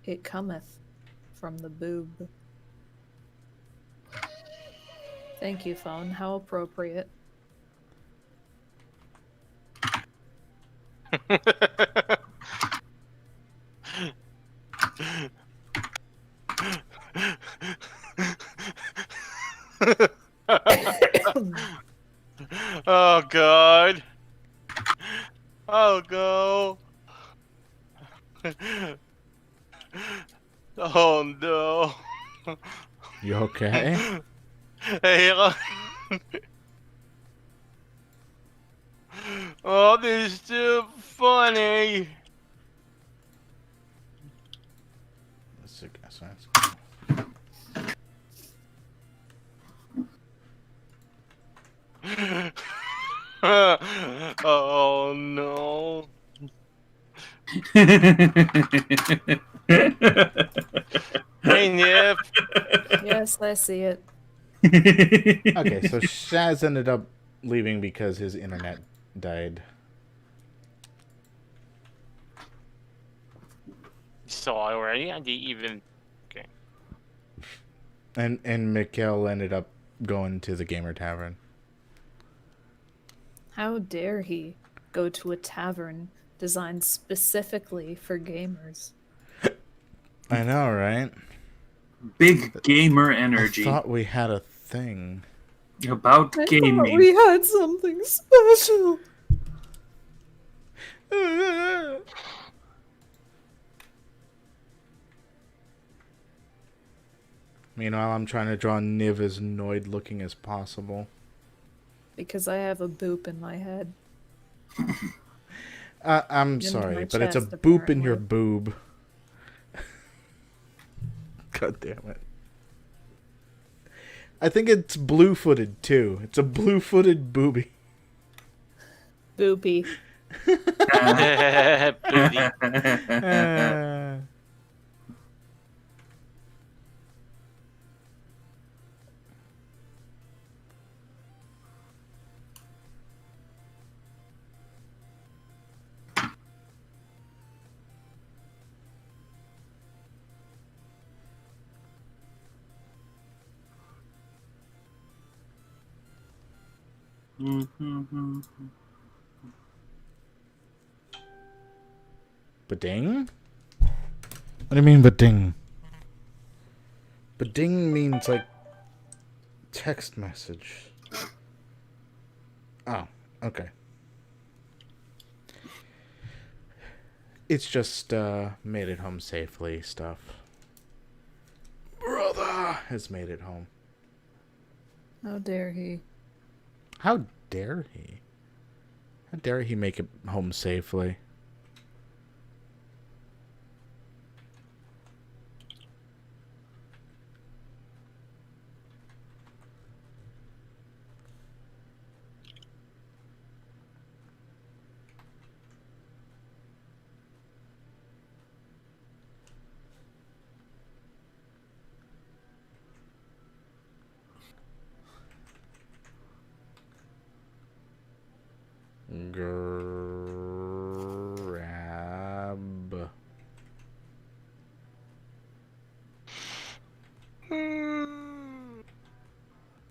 It cometh from the boob. Thank you, phone. How appropriate. Oh god. Oh no. Oh no. You okay? Hey. Oh, this is too funny. That's a guess. Oh no. Hey Nip. Yes, I see it. Okay, so Shaz ended up leaving because his internet died. Saw already? I didn't even. Okay. And Mikhail ended up going to the gamer tavern. How dare he go to a tavern designed specifically for gamers? I know, right? Big gamer I energy thought we had a thing. about I thought gaming. we had something special. Meanwhile, I'm trying to draw Niv as annoyed looking as possible. Because I have a boop in my head. I'm In sorry, my but it's a chest, boop in your apparently. boob. God damn it. I think it's blue-footed, too. It's a blue-footed booby. Boopy. Booty. Bading? What do you mean, bading? Bading means, like, text message. Oh, okay. It's just, made it home safely stuff. Brother! has made it home. How dare he? How dare he? How dare he make it home safely? Grab.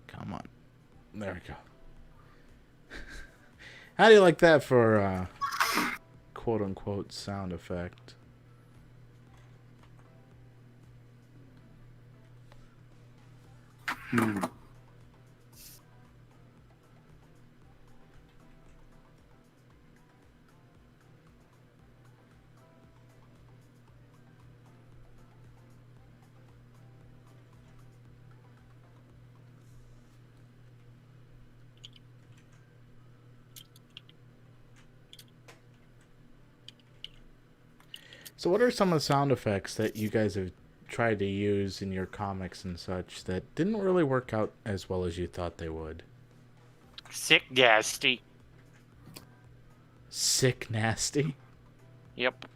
Come on. There we go. How do you like that for quote unquote sound effect? Hmm. So what are some of the sound effects that you guys have tried to use in your comics and such that didn't really work out as well as you thought they would? Sick nasty. Sick nasty? Yep.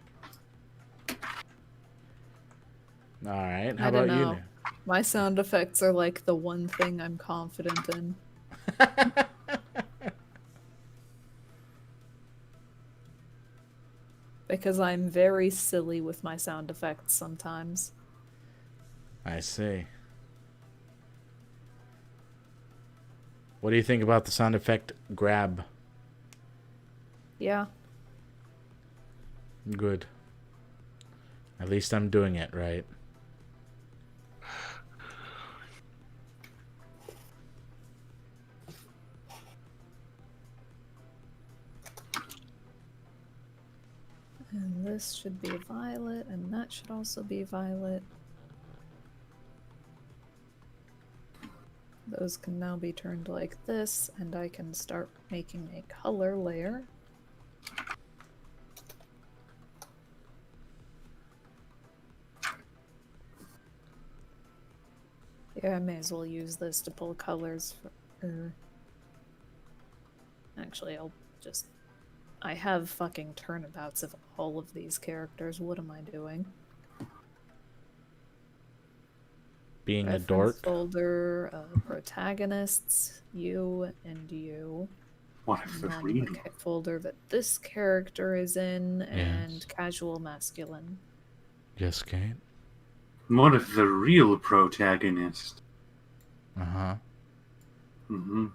Alright, how I don't about you know. now? My sound effects are like the one thing I'm confident in. Because I'm very silly with my sound effects sometimes. I see. What do you think about the sound effect grab? Yeah. Good. At least I'm doing it right. And this should be violet, and that should also be violet. Those can now be turned like this, and I can start making a color layer. Yeah, I may as well use this to pull colors for... Actually, I'll just... I have fucking turnabouts of all of these characters. What am I doing? Being a Reference dork. folder, protagonists, you and you. What if And the then real? the folder that this character is in, and Yes. casual masculine. Yes, Kate? What if the real protagonist? Uh-huh. Mm-hmm.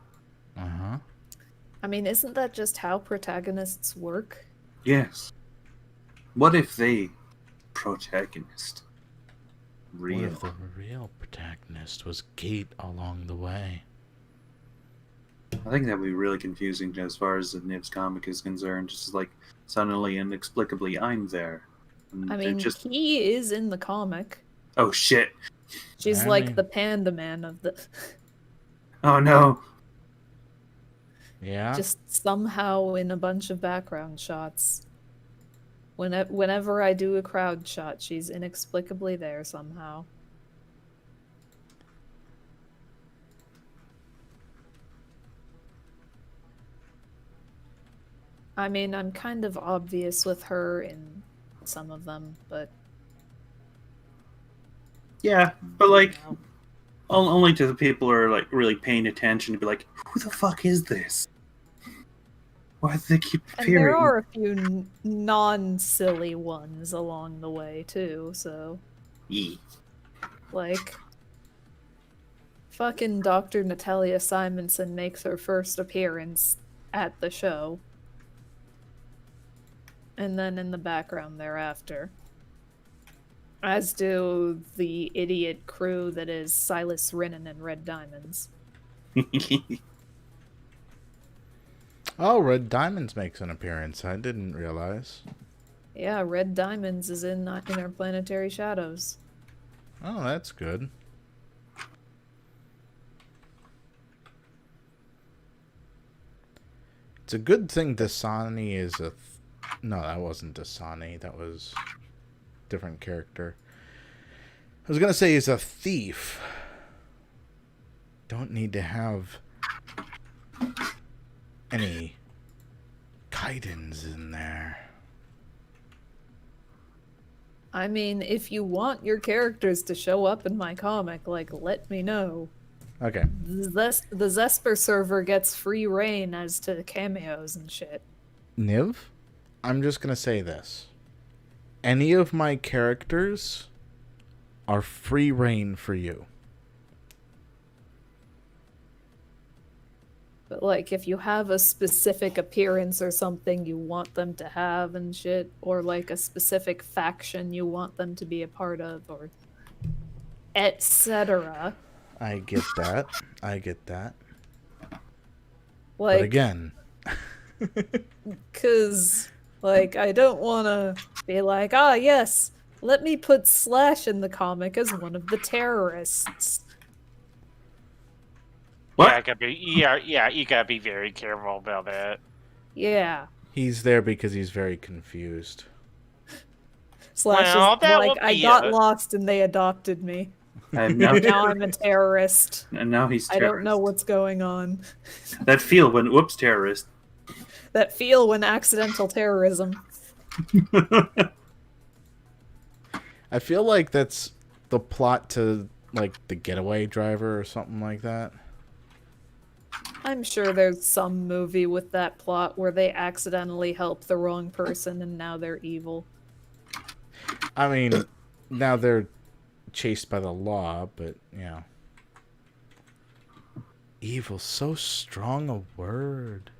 Uh-huh. I mean, isn't that just how protagonists work? Yes. What if they protagonist? What Real. if the real protagonist was Kate along the way? I think that would be really confusing as far as the Nibs comic is concerned. Just like suddenly, inexplicably, I'm there. And I they're mean, just he is in the comic. oh shit! She's I like mean- the panda man of the... Oh no! Yeah? just somehow in a bunch of background shots. Whenever I do a crowd shot, she's inexplicably there somehow. I mean, I'm kind of obvious with her in some of them, but Yeah, but like you know. only to the people who are like really paying attention to be like, who the fuck is this? Why do they keep And appearing? there are a few non-silly ones along the way too, so Yeah. like fucking Dr. Natalia Simonson makes her first appearance at the show. And then in the background thereafter. As do the idiot crew that is Silas Rinnan and Red Diamonds. Oh, Red Diamonds makes an appearance. I didn't realize. Yeah, Red Diamonds is in Interplanetary Shadows. Oh, that's good. It's a good thing Dasani is a... No, that wasn't Dasani. That was a different character. I was going to say he's a thief. Don't need to have any Kaidens in there. I mean, if you want your characters to show up in my comic, like, let me know. Okay. The Zesper server gets free reign as to cameos and shit. Niv, I'm just going to say this. Any of my characters are free reign for you. But, like, if you have a specific appearance or something you want them to have and shit, or, like, a specific faction you want them to be a part of, or etc. I get that. I get that. Like, But again, because, like, I don't want to be like, ah, yes, let me put Slash in the comic as one of the terrorists. What? Yeah, you gotta be very careful about that. Yeah. he's there because he's very confused. Slash Well, is that like, would I be got it. lost and they adopted me. And now, Now I'm a terrorist. and now he's I terrorist. don't know what's going on. That feel when whoops terrorist. That feel when accidental terrorism. I feel like that's the plot to, like, The Getaway Driver or something like that. I'm sure there's some movie with that plot where they accidentally help the wrong person and now they're evil. I mean, now they're chased by the law, but, yeah. Evil's so strong a word.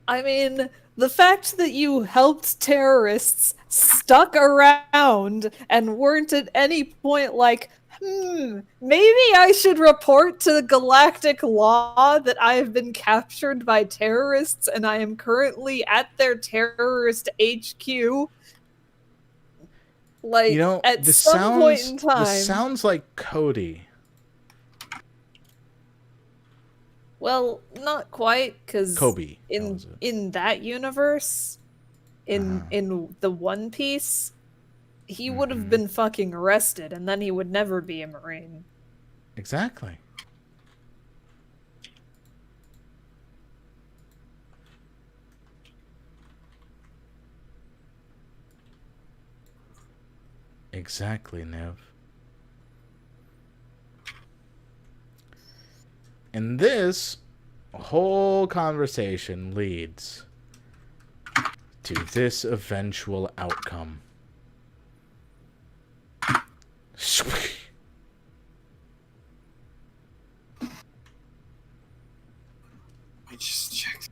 I mean, the fact that you helped terrorists, stuck around, and weren't at any point like, maybe I should report to the galactic law that I have been captured by terrorists and I am currently at their terrorist HQ. Like, You know, at this some point in time. This sounds like Cody. Well, not quite, because Kobe. that was it. in that universe, in Uh-huh. in the One Piece, he would have Mhm. been fucking arrested, and then he would never be a Marine. Exactly. Exactly, Nev. And this whole conversation leads to this eventual outcome. I just checked.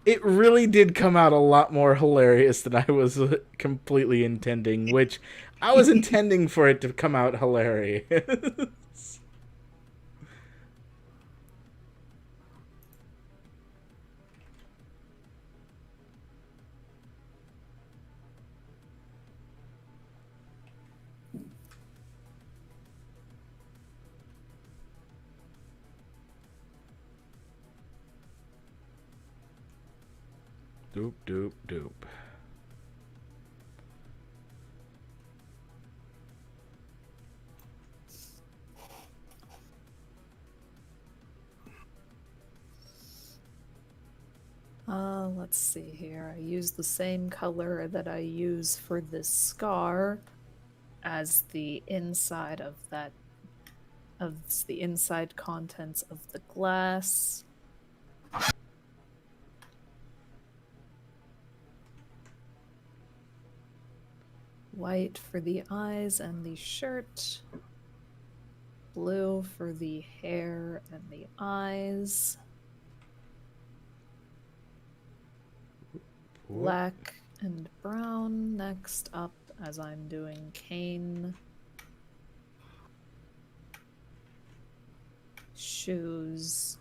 It really did come out a lot more hilarious than I was completely intending, which I was intending for it to come out hilarious. Doop, doop, doop. Let's see here. I use the same color that I use for this scar as the inside of that, of the inside contents of the glass. White for the eyes and the shirt. Blue for the hair and the eyes. Black and brown next up as I'm doing cane. Shoes.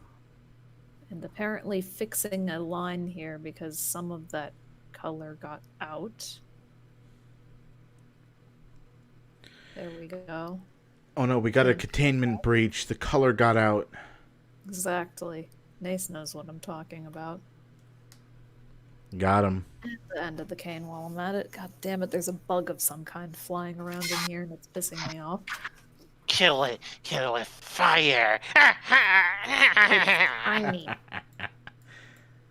And apparently fixing a line here because some of that color got out. There we go. Oh no, we got a containment breach. The color got out. Exactly. Nace knows what I'm talking about. Got him. The end of the cane while I'm at it. God damn it, there's a bug of some kind flying around in here and it's pissing me off. Kill it with fire. Tiny.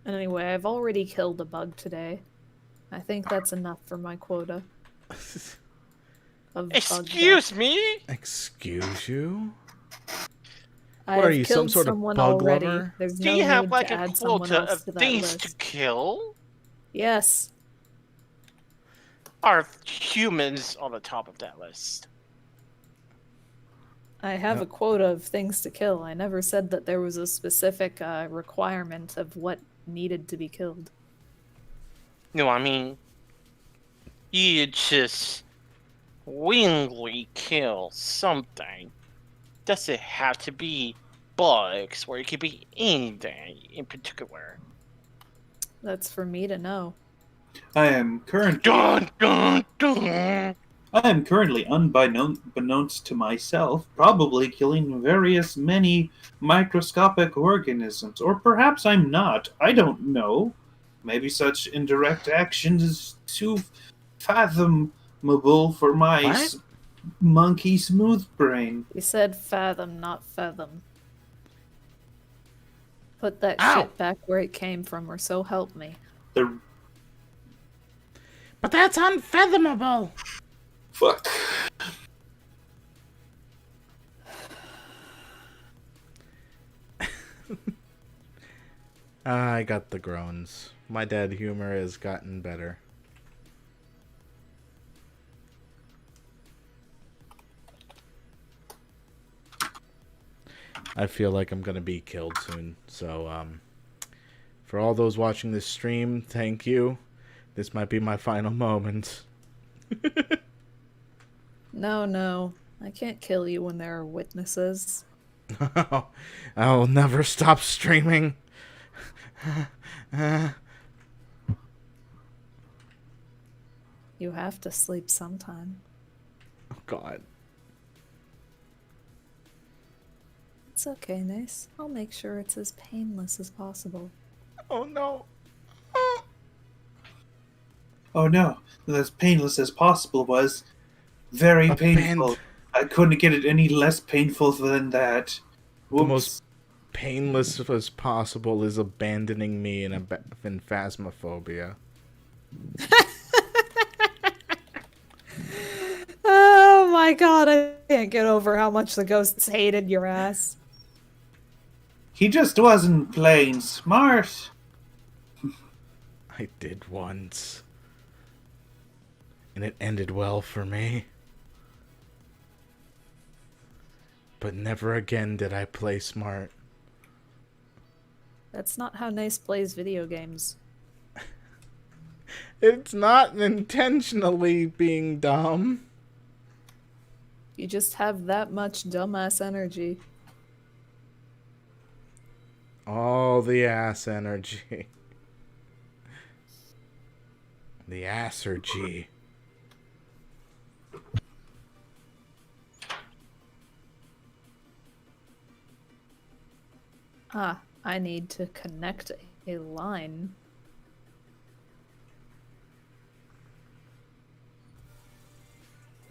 Anyway, I've already killed a bug today. I think that's enough for my quota. Of bug Excuse death. me? Excuse you? I've are you, some killed sort of someone bug already. lover? There's Do no you have need like to a add someone quota else of to that things list. to kill? Yes. Are humans on the top of that list? I have a quota of things to kill. I never said that there was a specific requirement of what needed to be killed. No, I mean, you just willingly kill something. Does it have to be bugs, or it could be anything in particular? That's for me to know. I am currently Dun dun dun! unbeknownst to myself, probably killing many microscopic organisms. Or perhaps I'm not. I don't know. Maybe such indirect action is too fathomable for my What? monkey smooth brain. We said fathom, not fathom. Put that Ow. shit back where it came from, or so help me. The But that's unfathomable. fuck. I got the groans. My dead humor has gotten better. I feel like I'm gonna be killed soon. So, for all those watching this stream, thank you. This might be my final moment. No. I can't kill you when there are witnesses. I'll never stop streaming. You have to sleep sometime. Oh God. It's okay, Nace. I'll make sure it's as painless as possible. Oh no. Oh no, as painless as possible was very painful. I couldn't get it any less painful than that. The Whoops. most painless as possible is abandoning me in in phasmophobia. Oh my god, I can't get over how much the ghosts hated your ass. He just wasn't plain smart. I did once. And it ended well for me. But never again did I play smart. That's not how Nace plays video games. It's not intentionally being dumb. You just have that much dumbass energy. All the ass energy. The assergy. Ah, I need to connect a line.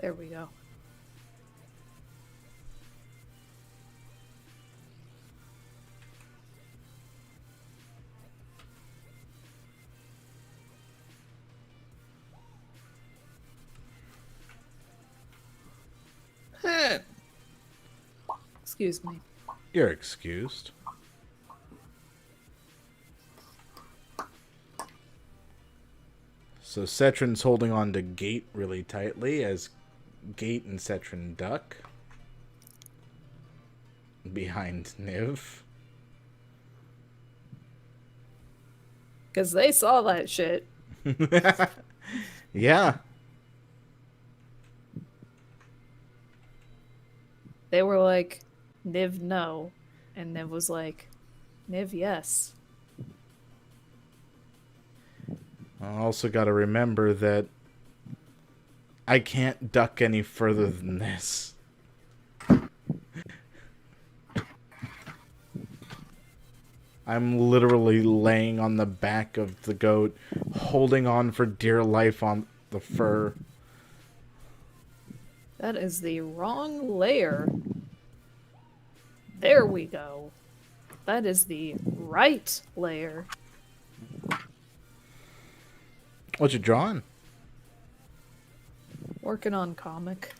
There we go. Excuse me. You're excused. So Cetrin's holding on to Gate really tightly as Gate and Cetrin duck behind Niv. Because they saw that shit. Yeah. They were like, Niv, no. And Niv was like, Niv, yes. I also got to remember that I can't duck any further than this. I'm literally laying on the back of the goat, holding on for dear life on the fur. That is the wrong layer. There we go. That is the right layer. What you drawing? Working on comic.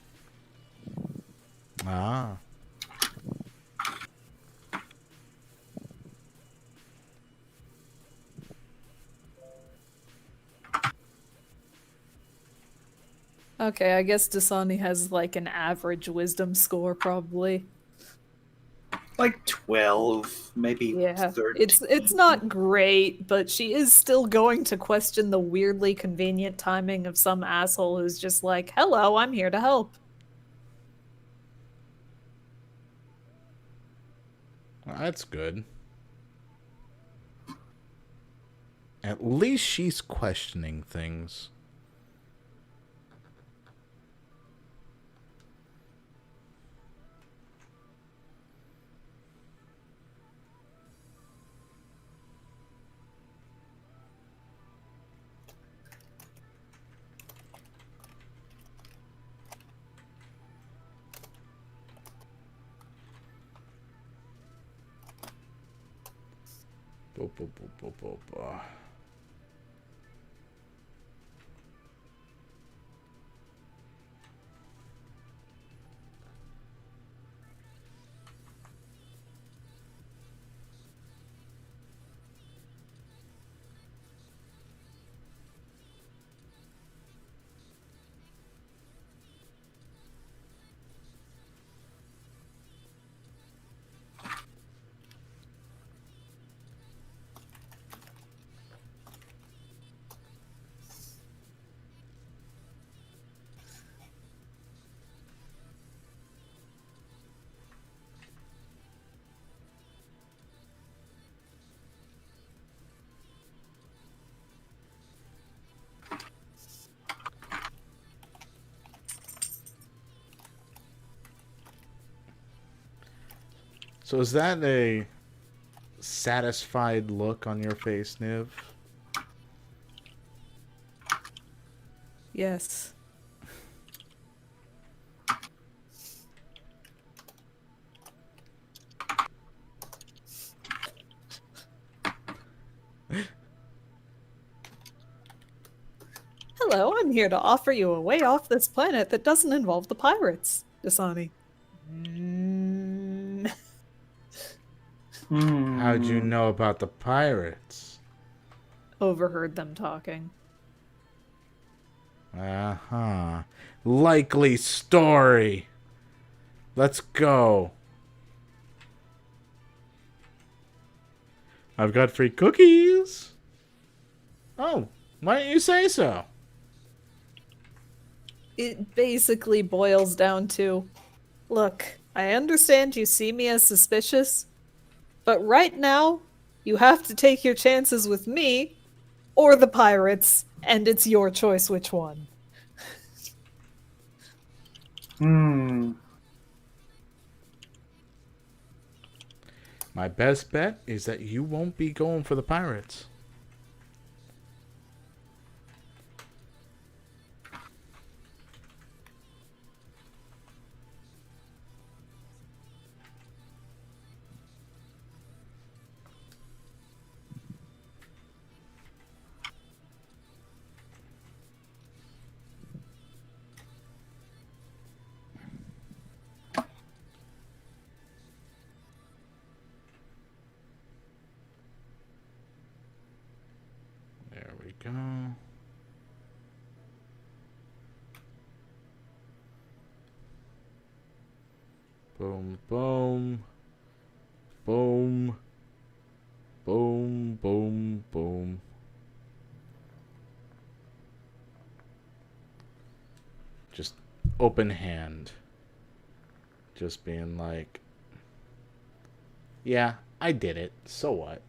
Ah. Okay, I guess Dasani has like an average wisdom score probably. Like 12, maybe Yeah. 13. It's not great, but she is still going to question the weirdly convenient timing of some asshole who's just like, "Hello, I'm here to help." Well, that's good. At least she's questioning things. Bo, bo, bo, bo, bo, bo. So is that a satisfied look on your face, Niv? Yes. Hello, I'm here to offer you a way off this planet that doesn't involve the pirates, Dasani. How'd you know about the pirates? Overheard them talking. Uh-huh. Likely story. Let's go. I've got free cookies. Oh, why don't you say so? It basically boils down to, look, I understand you see me as suspicious, but right now, you have to take your chances with me or the pirates, and it's your choice which one. My best bet is that you won't be going for the pirates. There we go. Boom, boom. Boom. Boom, boom, boom. Just open hand. Just being like, yeah, I did it. So what?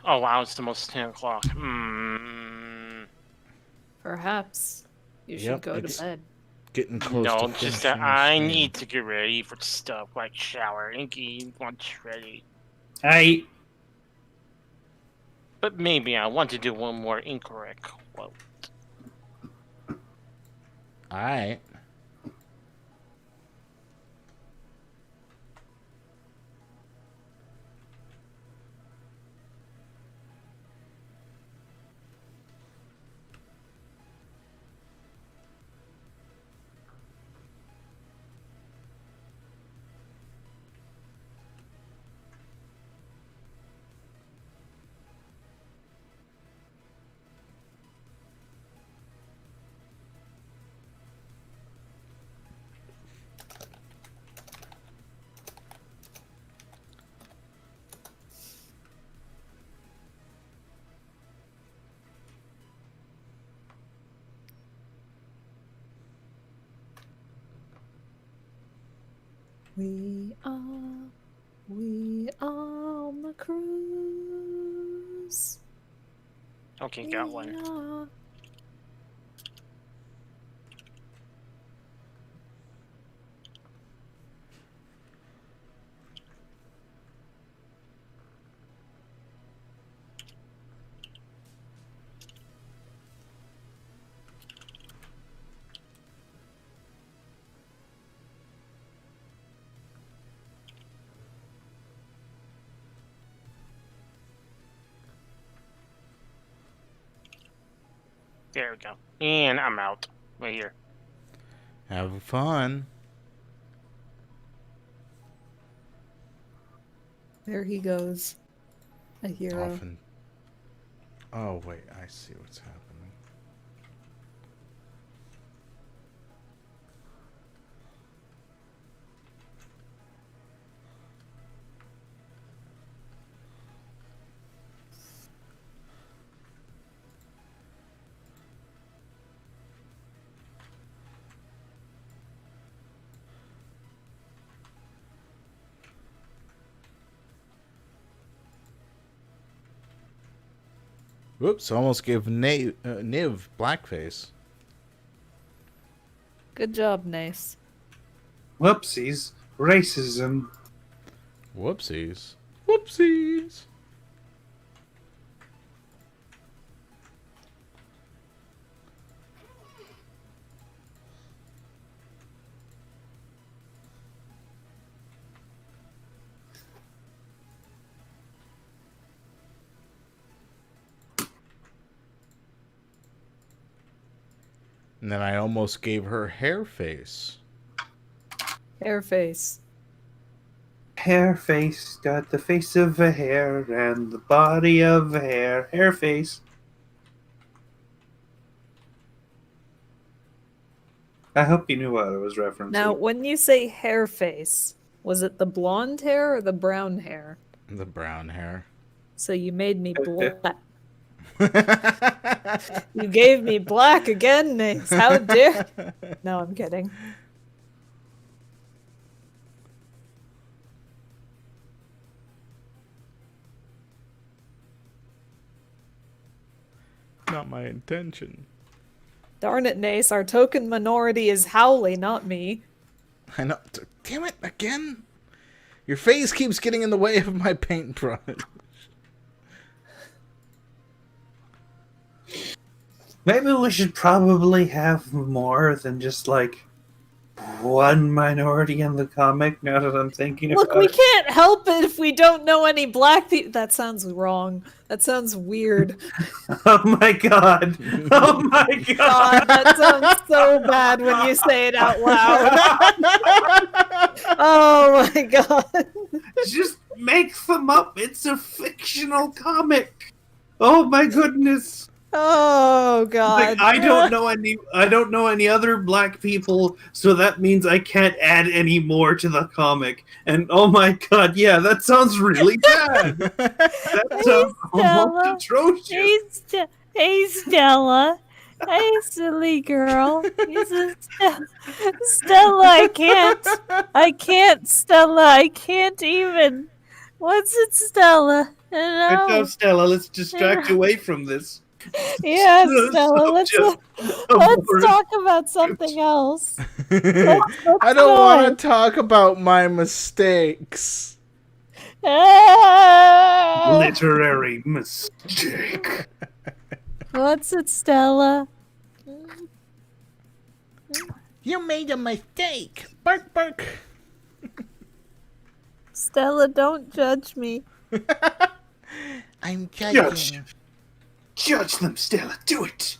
Oh wow, it's almost 10 o'clock. Perhaps you should Yep, go it's- to bed. Getting close No, to just finishing that I this need to get ready for stuff like shower and getting lunch ready. I But maybe I want to do one more incorrect quote. Alright. We are on the cruise. Okay, got one. We are- There we go. And I'm out. Right here. Have fun. There he goes. A hero. Often. Oh, wait. I see what's happening. Whoops, almost gave Niv blackface. Good job, Nace. whoopsies. Racism. Whoopsies. Whoopsies. And then I almost gave her hair face. Hair face. Hair face got the face of a hare and the body of a hare. Hair face. I hope you knew what I was referencing. Now, when you say hair face, was it the blonde hair or the brown hair? The brown hair. So you made me black. You gave me black again, Nace. How dare? No, I'm kidding. Not my intention. Darn it, Nace. Our token minority is Howley, not me. I know. Damn it, again? Your face keeps getting in the way of my paintbrush. Maybe we should probably have more than just like one minority in the comic. Now that I'm thinking Look, about we it. can't help it if we don't know any black people. That sounds wrong. That sounds weird. Oh my god! Oh my God, god! that sounds so bad when you say it out loud. Oh my god. Just make them up. It's a fictional comic. Oh my goodness! Oh God! Like, I don't know any other black people, so that means I can't add any more to the comic. And oh my god, yeah, that sounds really bad. That sounds almost Stella. atrocious. Hey, Stella. Hey, silly girl. Stella, I can't, Stella, I can't even. What's it, Stella? Right now, No. Stella, let's distract away from this. Yeah, So Stella, let's just let's talk about something else. I don't want to talk about my mistakes. Ah! literary mistake. What's it, Stella? You made a mistake. Bark, bark. Stella, don't judge me. I'm Judge. judging. Judge them, Stella. Do it.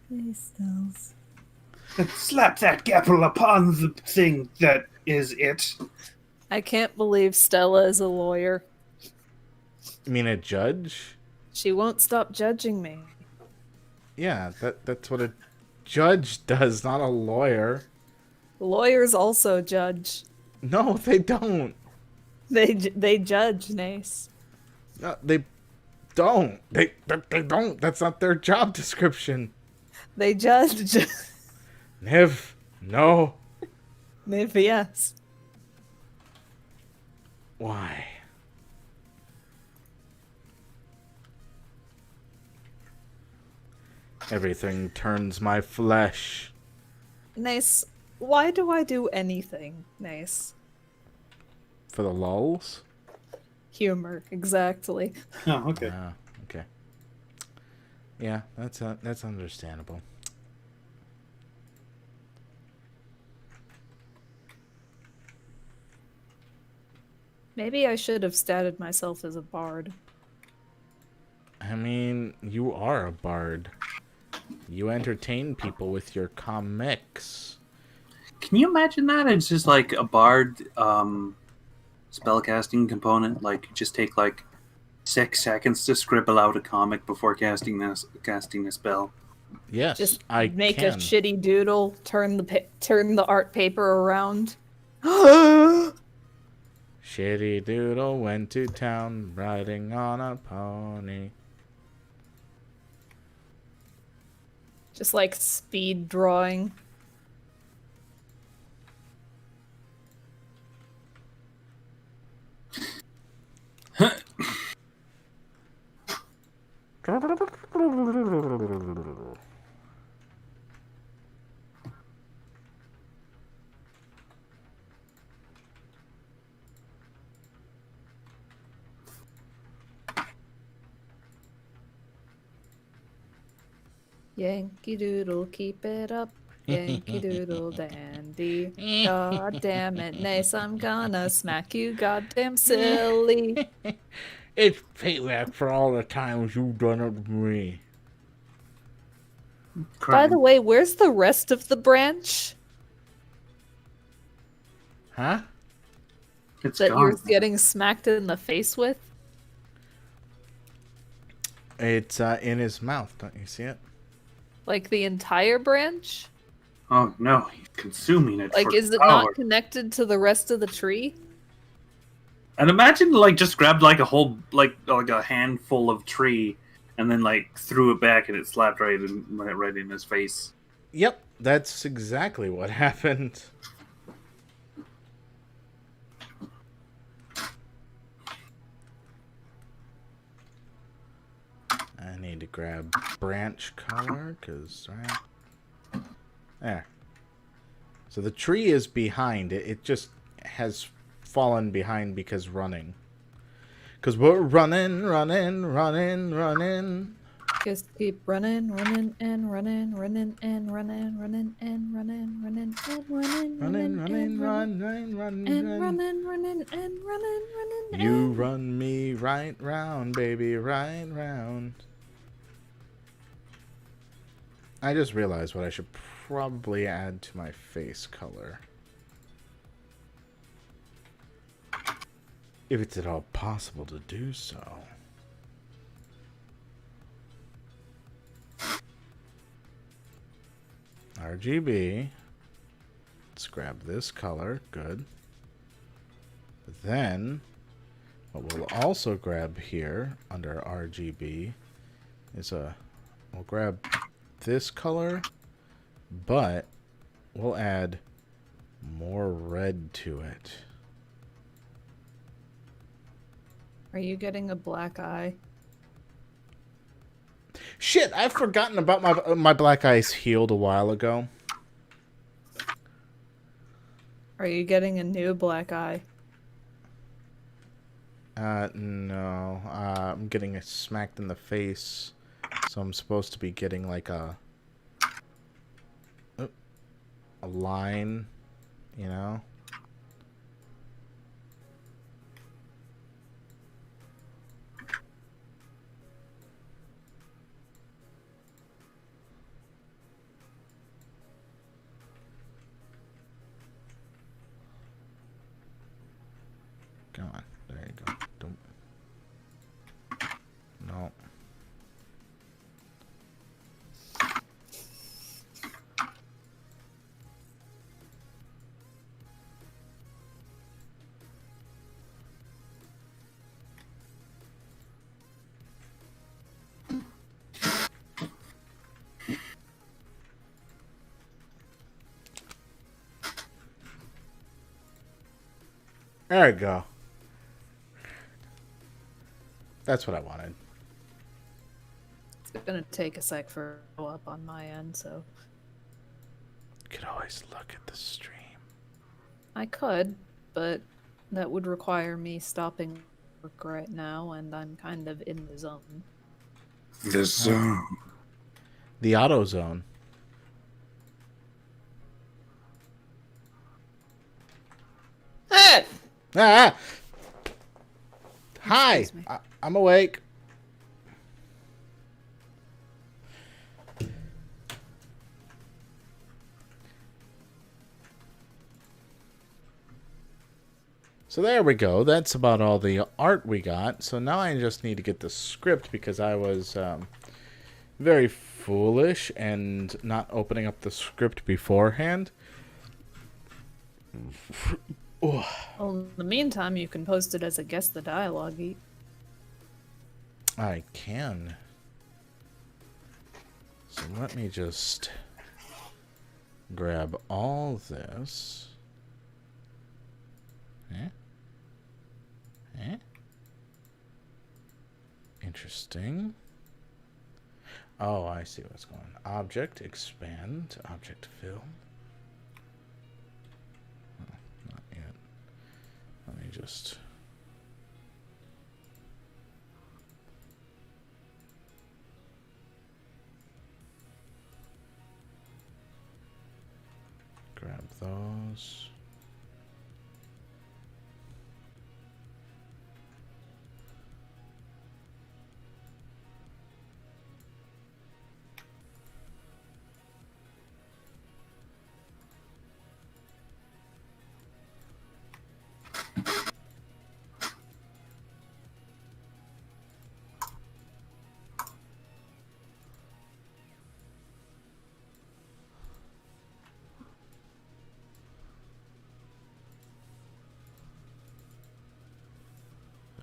Hey, Stells. And slap that gapple upon the thing that is it. I can't believe Stella is a lawyer. You mean a judge? She won't stop judging me. Yeah, that's what a judge does, not a lawyer. Lawyers also judge. No, they don't. They judge, Nace. No, they don't. They don't. That's not their job description. They judge. Niv, no. Maybe yes. Why? Everything turns my flesh. Nace, why do I do anything, Nace? For the lulls? Humor, exactly. Oh, okay. Ah, okay. Yeah, that's understandable. Maybe I should have statted myself as a bard. I mean, you are a bard. You entertain people with your comics. Can you imagine that? It's just like a bard spellcasting component. Like, you just take like 6 seconds to scribble out a comic before casting a spell. Yes, Just I make can. a shitty doodle, turn the art paper around. Shitty Doodle went to town riding on a pony. Just like speed drawing. Yankee Doodle, keep it up. Yankee Doodle dandy. God damn it, Nace, I'm gonna smack you goddamn silly. It's payback for all the times you've done it to me. By the way, where's the rest of the branch Huh? It's that gone. you're getting smacked in the face with? It's in his mouth. Don't you see it? Like the entire branch? Oh no, he's consuming it. Like, for is it power. not connected to the rest of the tree? And imagine like just grabbed like a whole like a handful of tree and then like threw it back and it slapped right in his face. Yep, that's exactly what happened. I need to grab branch color, because, right? There. So the tree is behind it. It just has fallen behind because running. Because we're running. Just keep running, running, and running, running, and running, running, and running, running, and running, Running, and running. and running, running, and running. You run me right round, baby, right round. I just realized what I should probably add to my face color. If it's at all possible to do so. RGB. Let's grab this color. Good. Then, what we'll also grab here under RGB is we'll grab this color, but we'll add more red to it. Are you getting a black eye? Shit, I've forgotten about my black eyes healed a while ago. Are you getting a new black eye? No. I'm getting smacked in the face, so I'm supposed to be getting like a line, you know? Come on. There you go. Don't. No. There we go. That's what I wanted. It's gonna take a sec for it to go up on my end, so You could always look at the stream. I could, but that would require me stopping work right now, and I'm kind of in the zone. The zone. The auto zone. Hey! Ah! Hi! Excuse me. I'm awake. So there we go. That's about all the art we got. So now I just need to get the script because I was very foolish and not opening up the script beforehand. Well, in the meantime, you can post it as a guess the dialogue. I can. So let me just grab all this. Eh? Eh? Interesting. Oh, I see what's going on. Object, expand, object fill. Oh, not yet. Let me just... grab those.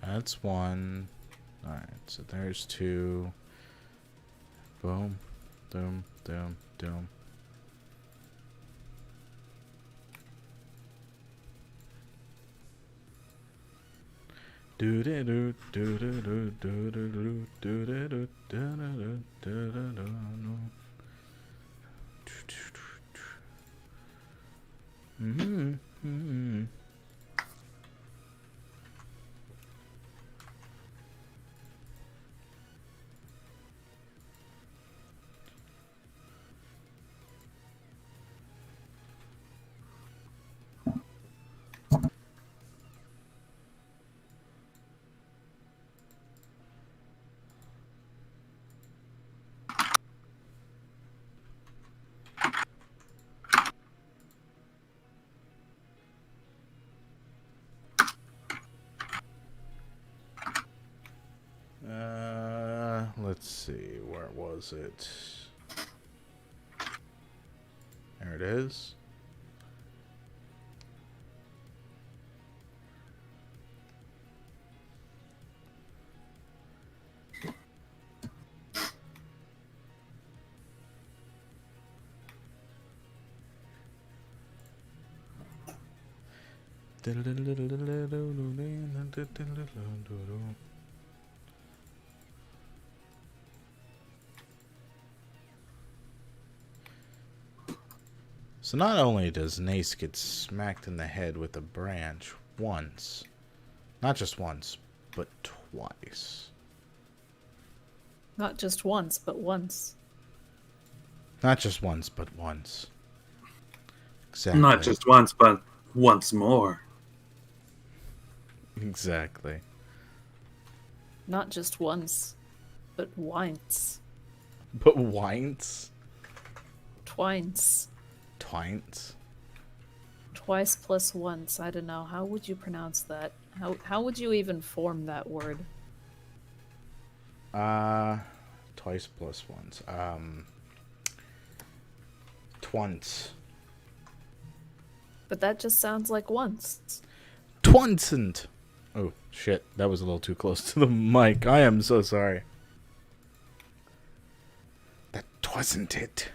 That's one. Alright, so there's two. Boom. Doom, doom, doom. Do do do do do do do do do do do do do do. Mm-hmm. Let's see, where was it? There it is. So not only does Nace get smacked in the head with a branch once, not just once, but twice. Not just once, but once. Not just once, but once. Exactly. Not just once, but once more. Exactly. Not just once, but once. But winds? Twince. Twints? Twice plus once. I don't know. How would you pronounce that? How would you even form that word? Twice plus once. Twunce. But that just sounds like once. Twincent. Oh, shit. That was a little too close to the mic. I am so sorry. That wasn't it.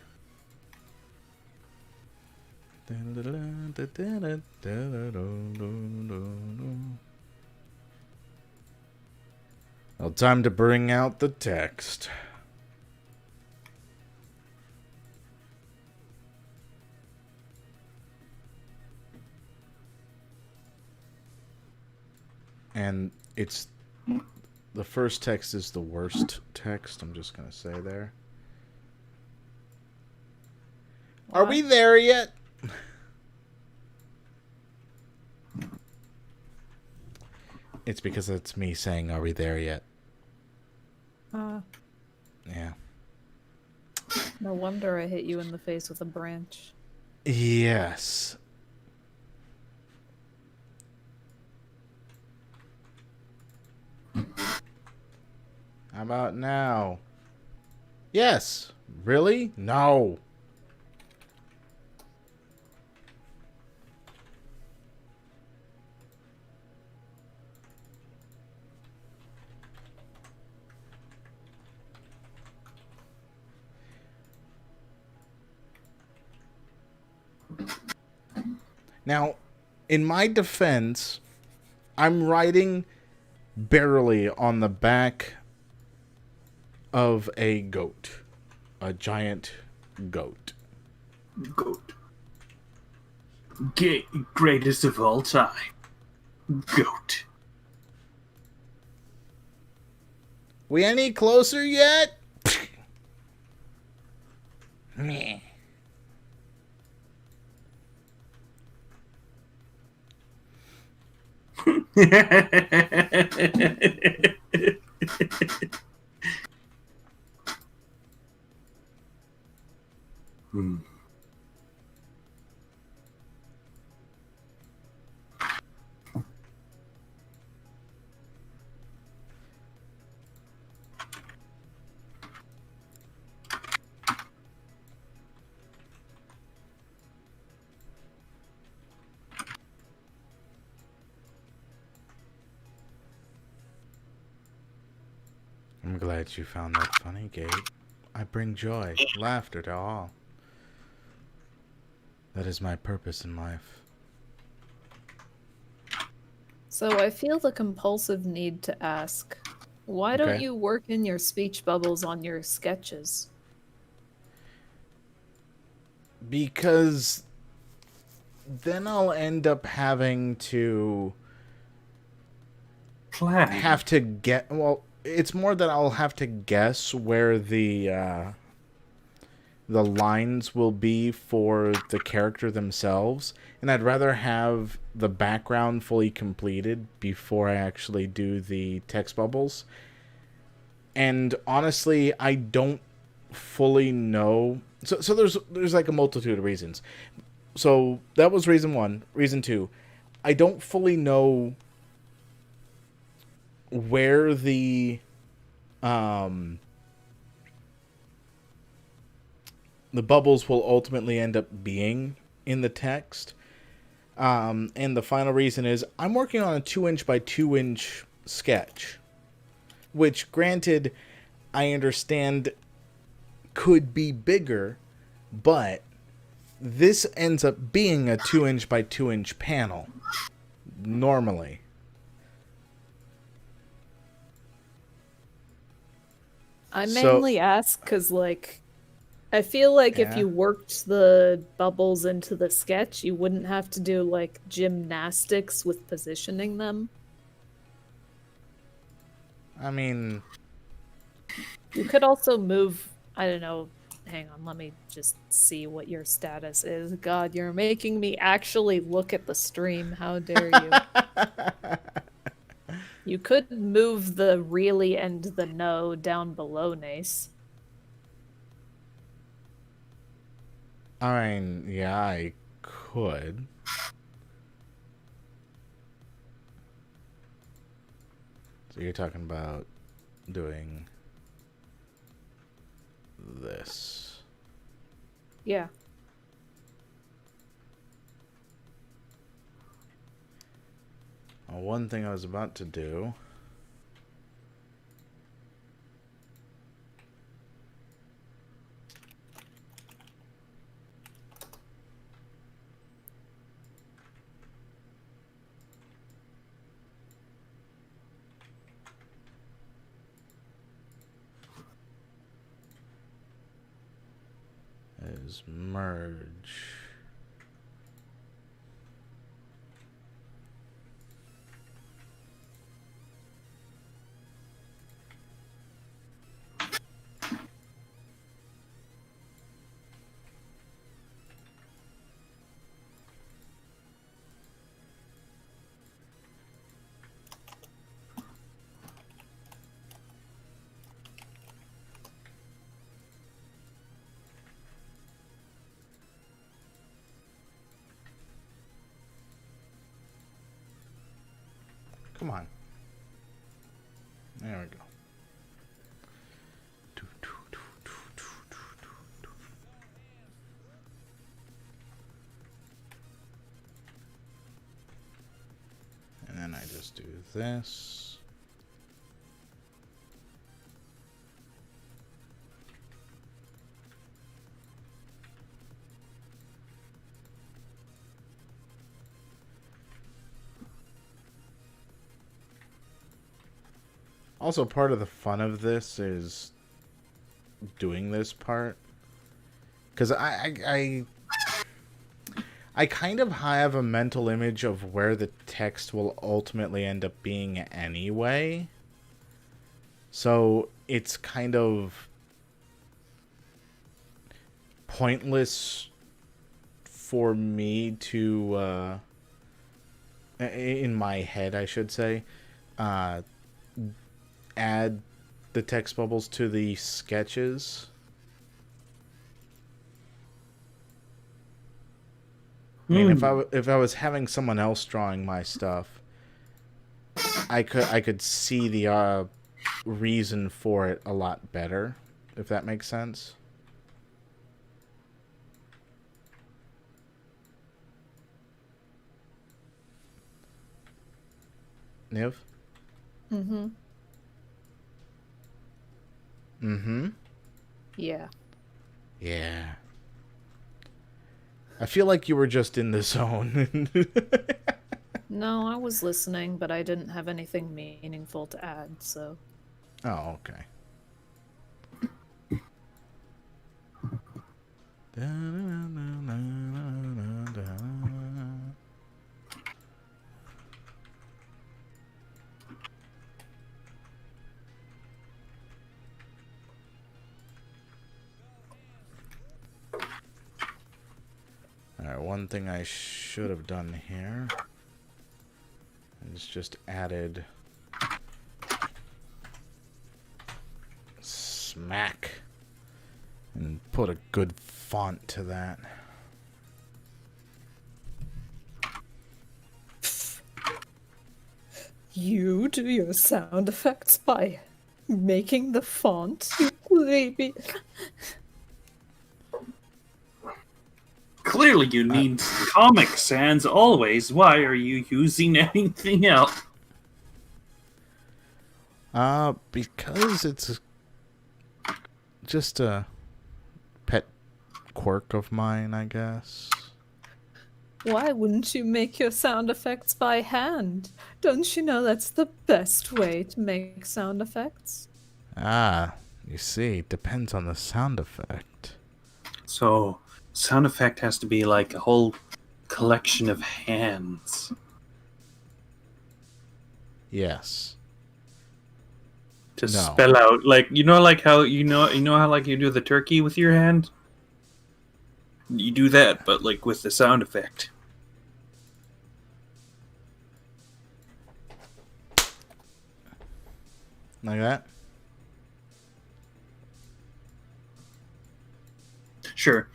Well, time to bring out the text. And it's the first text is the worst text. I'm just gonna say there. Are we there yet? It's because it's me saying, "Are we there yet?" Yeah. No wonder I hit you in the face with a branch. Yes. How about now? Yes. Really? No. Now, in my defense, I'm writing barely on the back of a goat. A giant goat. Goat. Greatest of all time. Goat. We any closer yet? Meh. Hmm. I'm glad you found that funny, Gabe. I bring joy, laughter to all. That is my purpose in life. So I feel the compulsive need to ask, why don't Okay. you work in your speech bubbles on your sketches? Because then I'll end up having to Plan. well, it's more that I'll have to guess where the lines will be for the character themselves, and I'd rather have the background fully completed before I actually do the text bubbles. And honestly, I don't fully know. So there's like a multitude of reasons. So that was reason one. Reason two, I don't fully know where the bubbles will ultimately end up being in the text. And the final reason is I'm working on a 2-inch by 2-inch sketch, which, granted, I understand could be bigger, but this ends up being a 2-inch by 2-inch panel normally. I So- mainly ask because, like, I feel like if Yeah. you worked the bubbles into the sketch, you wouldn't have to do, like, gymnastics with positioning them. I mean, You could also move, I don't know, hang on, let me just see what your status is. God, you're making me actually look at the stream. How dare you? You could move the really and the no down below Nace. I mean, yeah, I could. So you're talking about doing this. Yeah. Well, one thing I was about to do is merge. Come on. There we go. And then I just do this. Also, part of the fun of this is doing this part, because I kind of have a mental image of where the text will ultimately end up being anyway. So it's kind of pointless for me to, in my head, I should say, add the text bubbles to the sketches. I mean, if I was having someone else drawing my stuff, I could see the reason for it a lot better, if that makes sense. Niv? Mm-hmm. Mm-hmm. Yeah. Yeah. I feel like you were just in the zone. No, I was listening, but I didn't have anything meaningful to add, so. Oh, okay. Alright, one thing I should have done here is just added smack and put a good font to that. You do your sound effects by making the font, you baby. Clearly, you need Comic Sans always. Why are you using anything else? Because it's just a pet quirk of mine, I guess. Why wouldn't you make your sound effects by hand? Don't you know that's the best way to make sound effects? You see, it depends on the sound effect. So, sound effect has to be like a whole collection of hands. Yes. To No. spell out, like, like how how like you do the turkey with your hand. You do that, but like with the sound effect. Like that? Sure.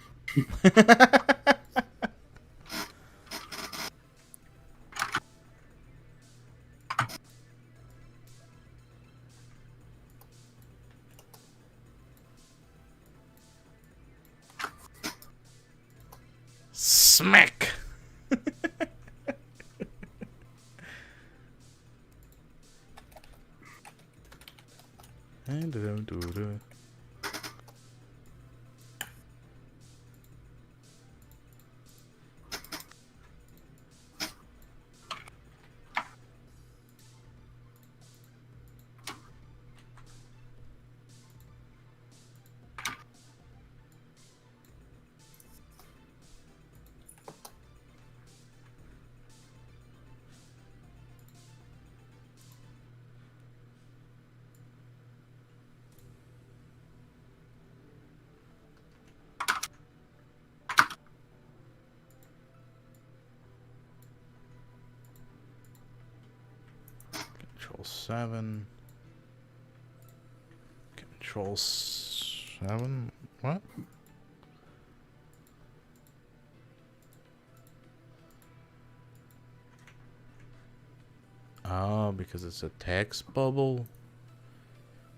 Smack! Control 7. Control 7. What? Oh, because it's a text bubble?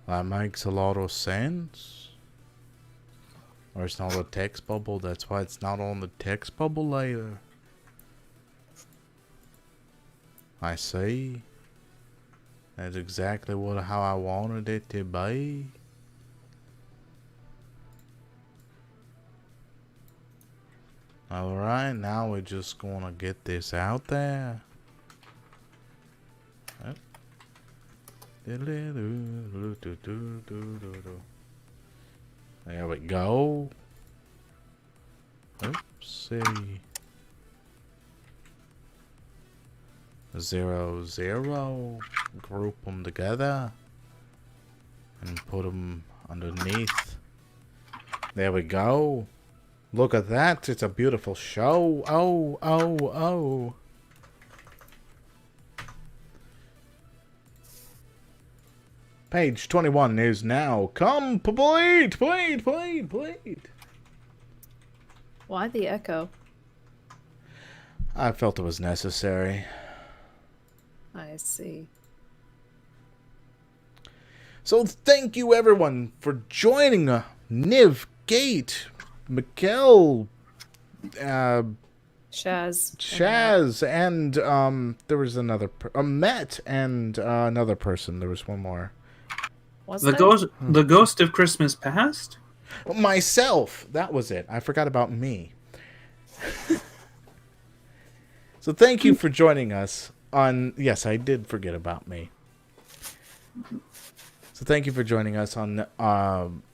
That makes a lot of sense. Or it's not a text bubble, that's why it's not on the text bubble layer. I see. That's exactly how I wanted it to be. Alright, now we're just gonna get this out there. There we go. Oopsie. 0, 0. Group them together and put them underneath. There we go. Look at that. It's a beautiful show. Oh, oh, oh. Page 21 is now complete. Complete. Why the echo? I felt it was necessary. I see. So thank you everyone for joining Niv, Gate, Mikkel, Shaz, and there was another Met and another person. There was one more. The ghost of Christmas Past? Myself. That was it. I forgot about me. So thank you for joining us on... Yes, I did forget about me. So thank you for joining us on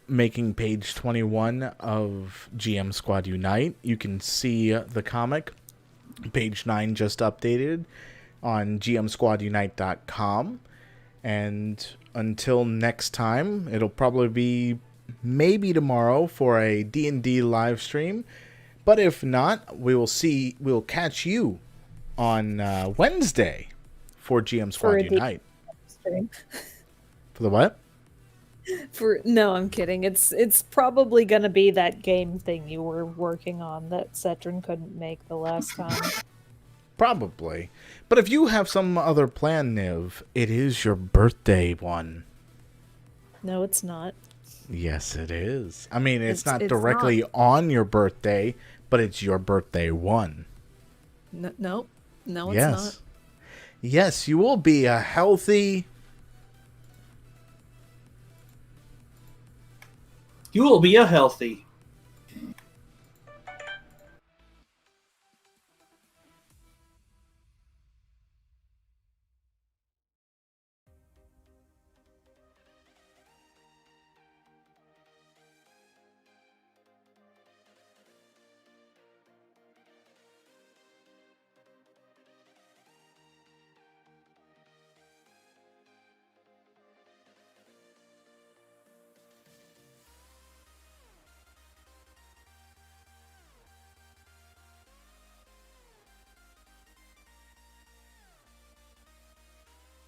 making page 21 of GM Squad Unite. You can see the comic. Page 9 just updated on gmsquadunite.com. And until next time, it'll probably be maybe tomorrow for a D&D live stream. But if not, we'll catch you on Wednesday for GM Squad Unite. For the what? No, I'm kidding. It's probably gonna be that game thing you were working on that Cetrin couldn't make the last time. Probably. But if you have some other plan, Niv, it is your birthday one. No, it's not. Yes, it is. I mean, it's not It's directly on your birthday, but it's your birthday one. No, it's not. Yes. Yes, you will be a healthy. You will be a healthy.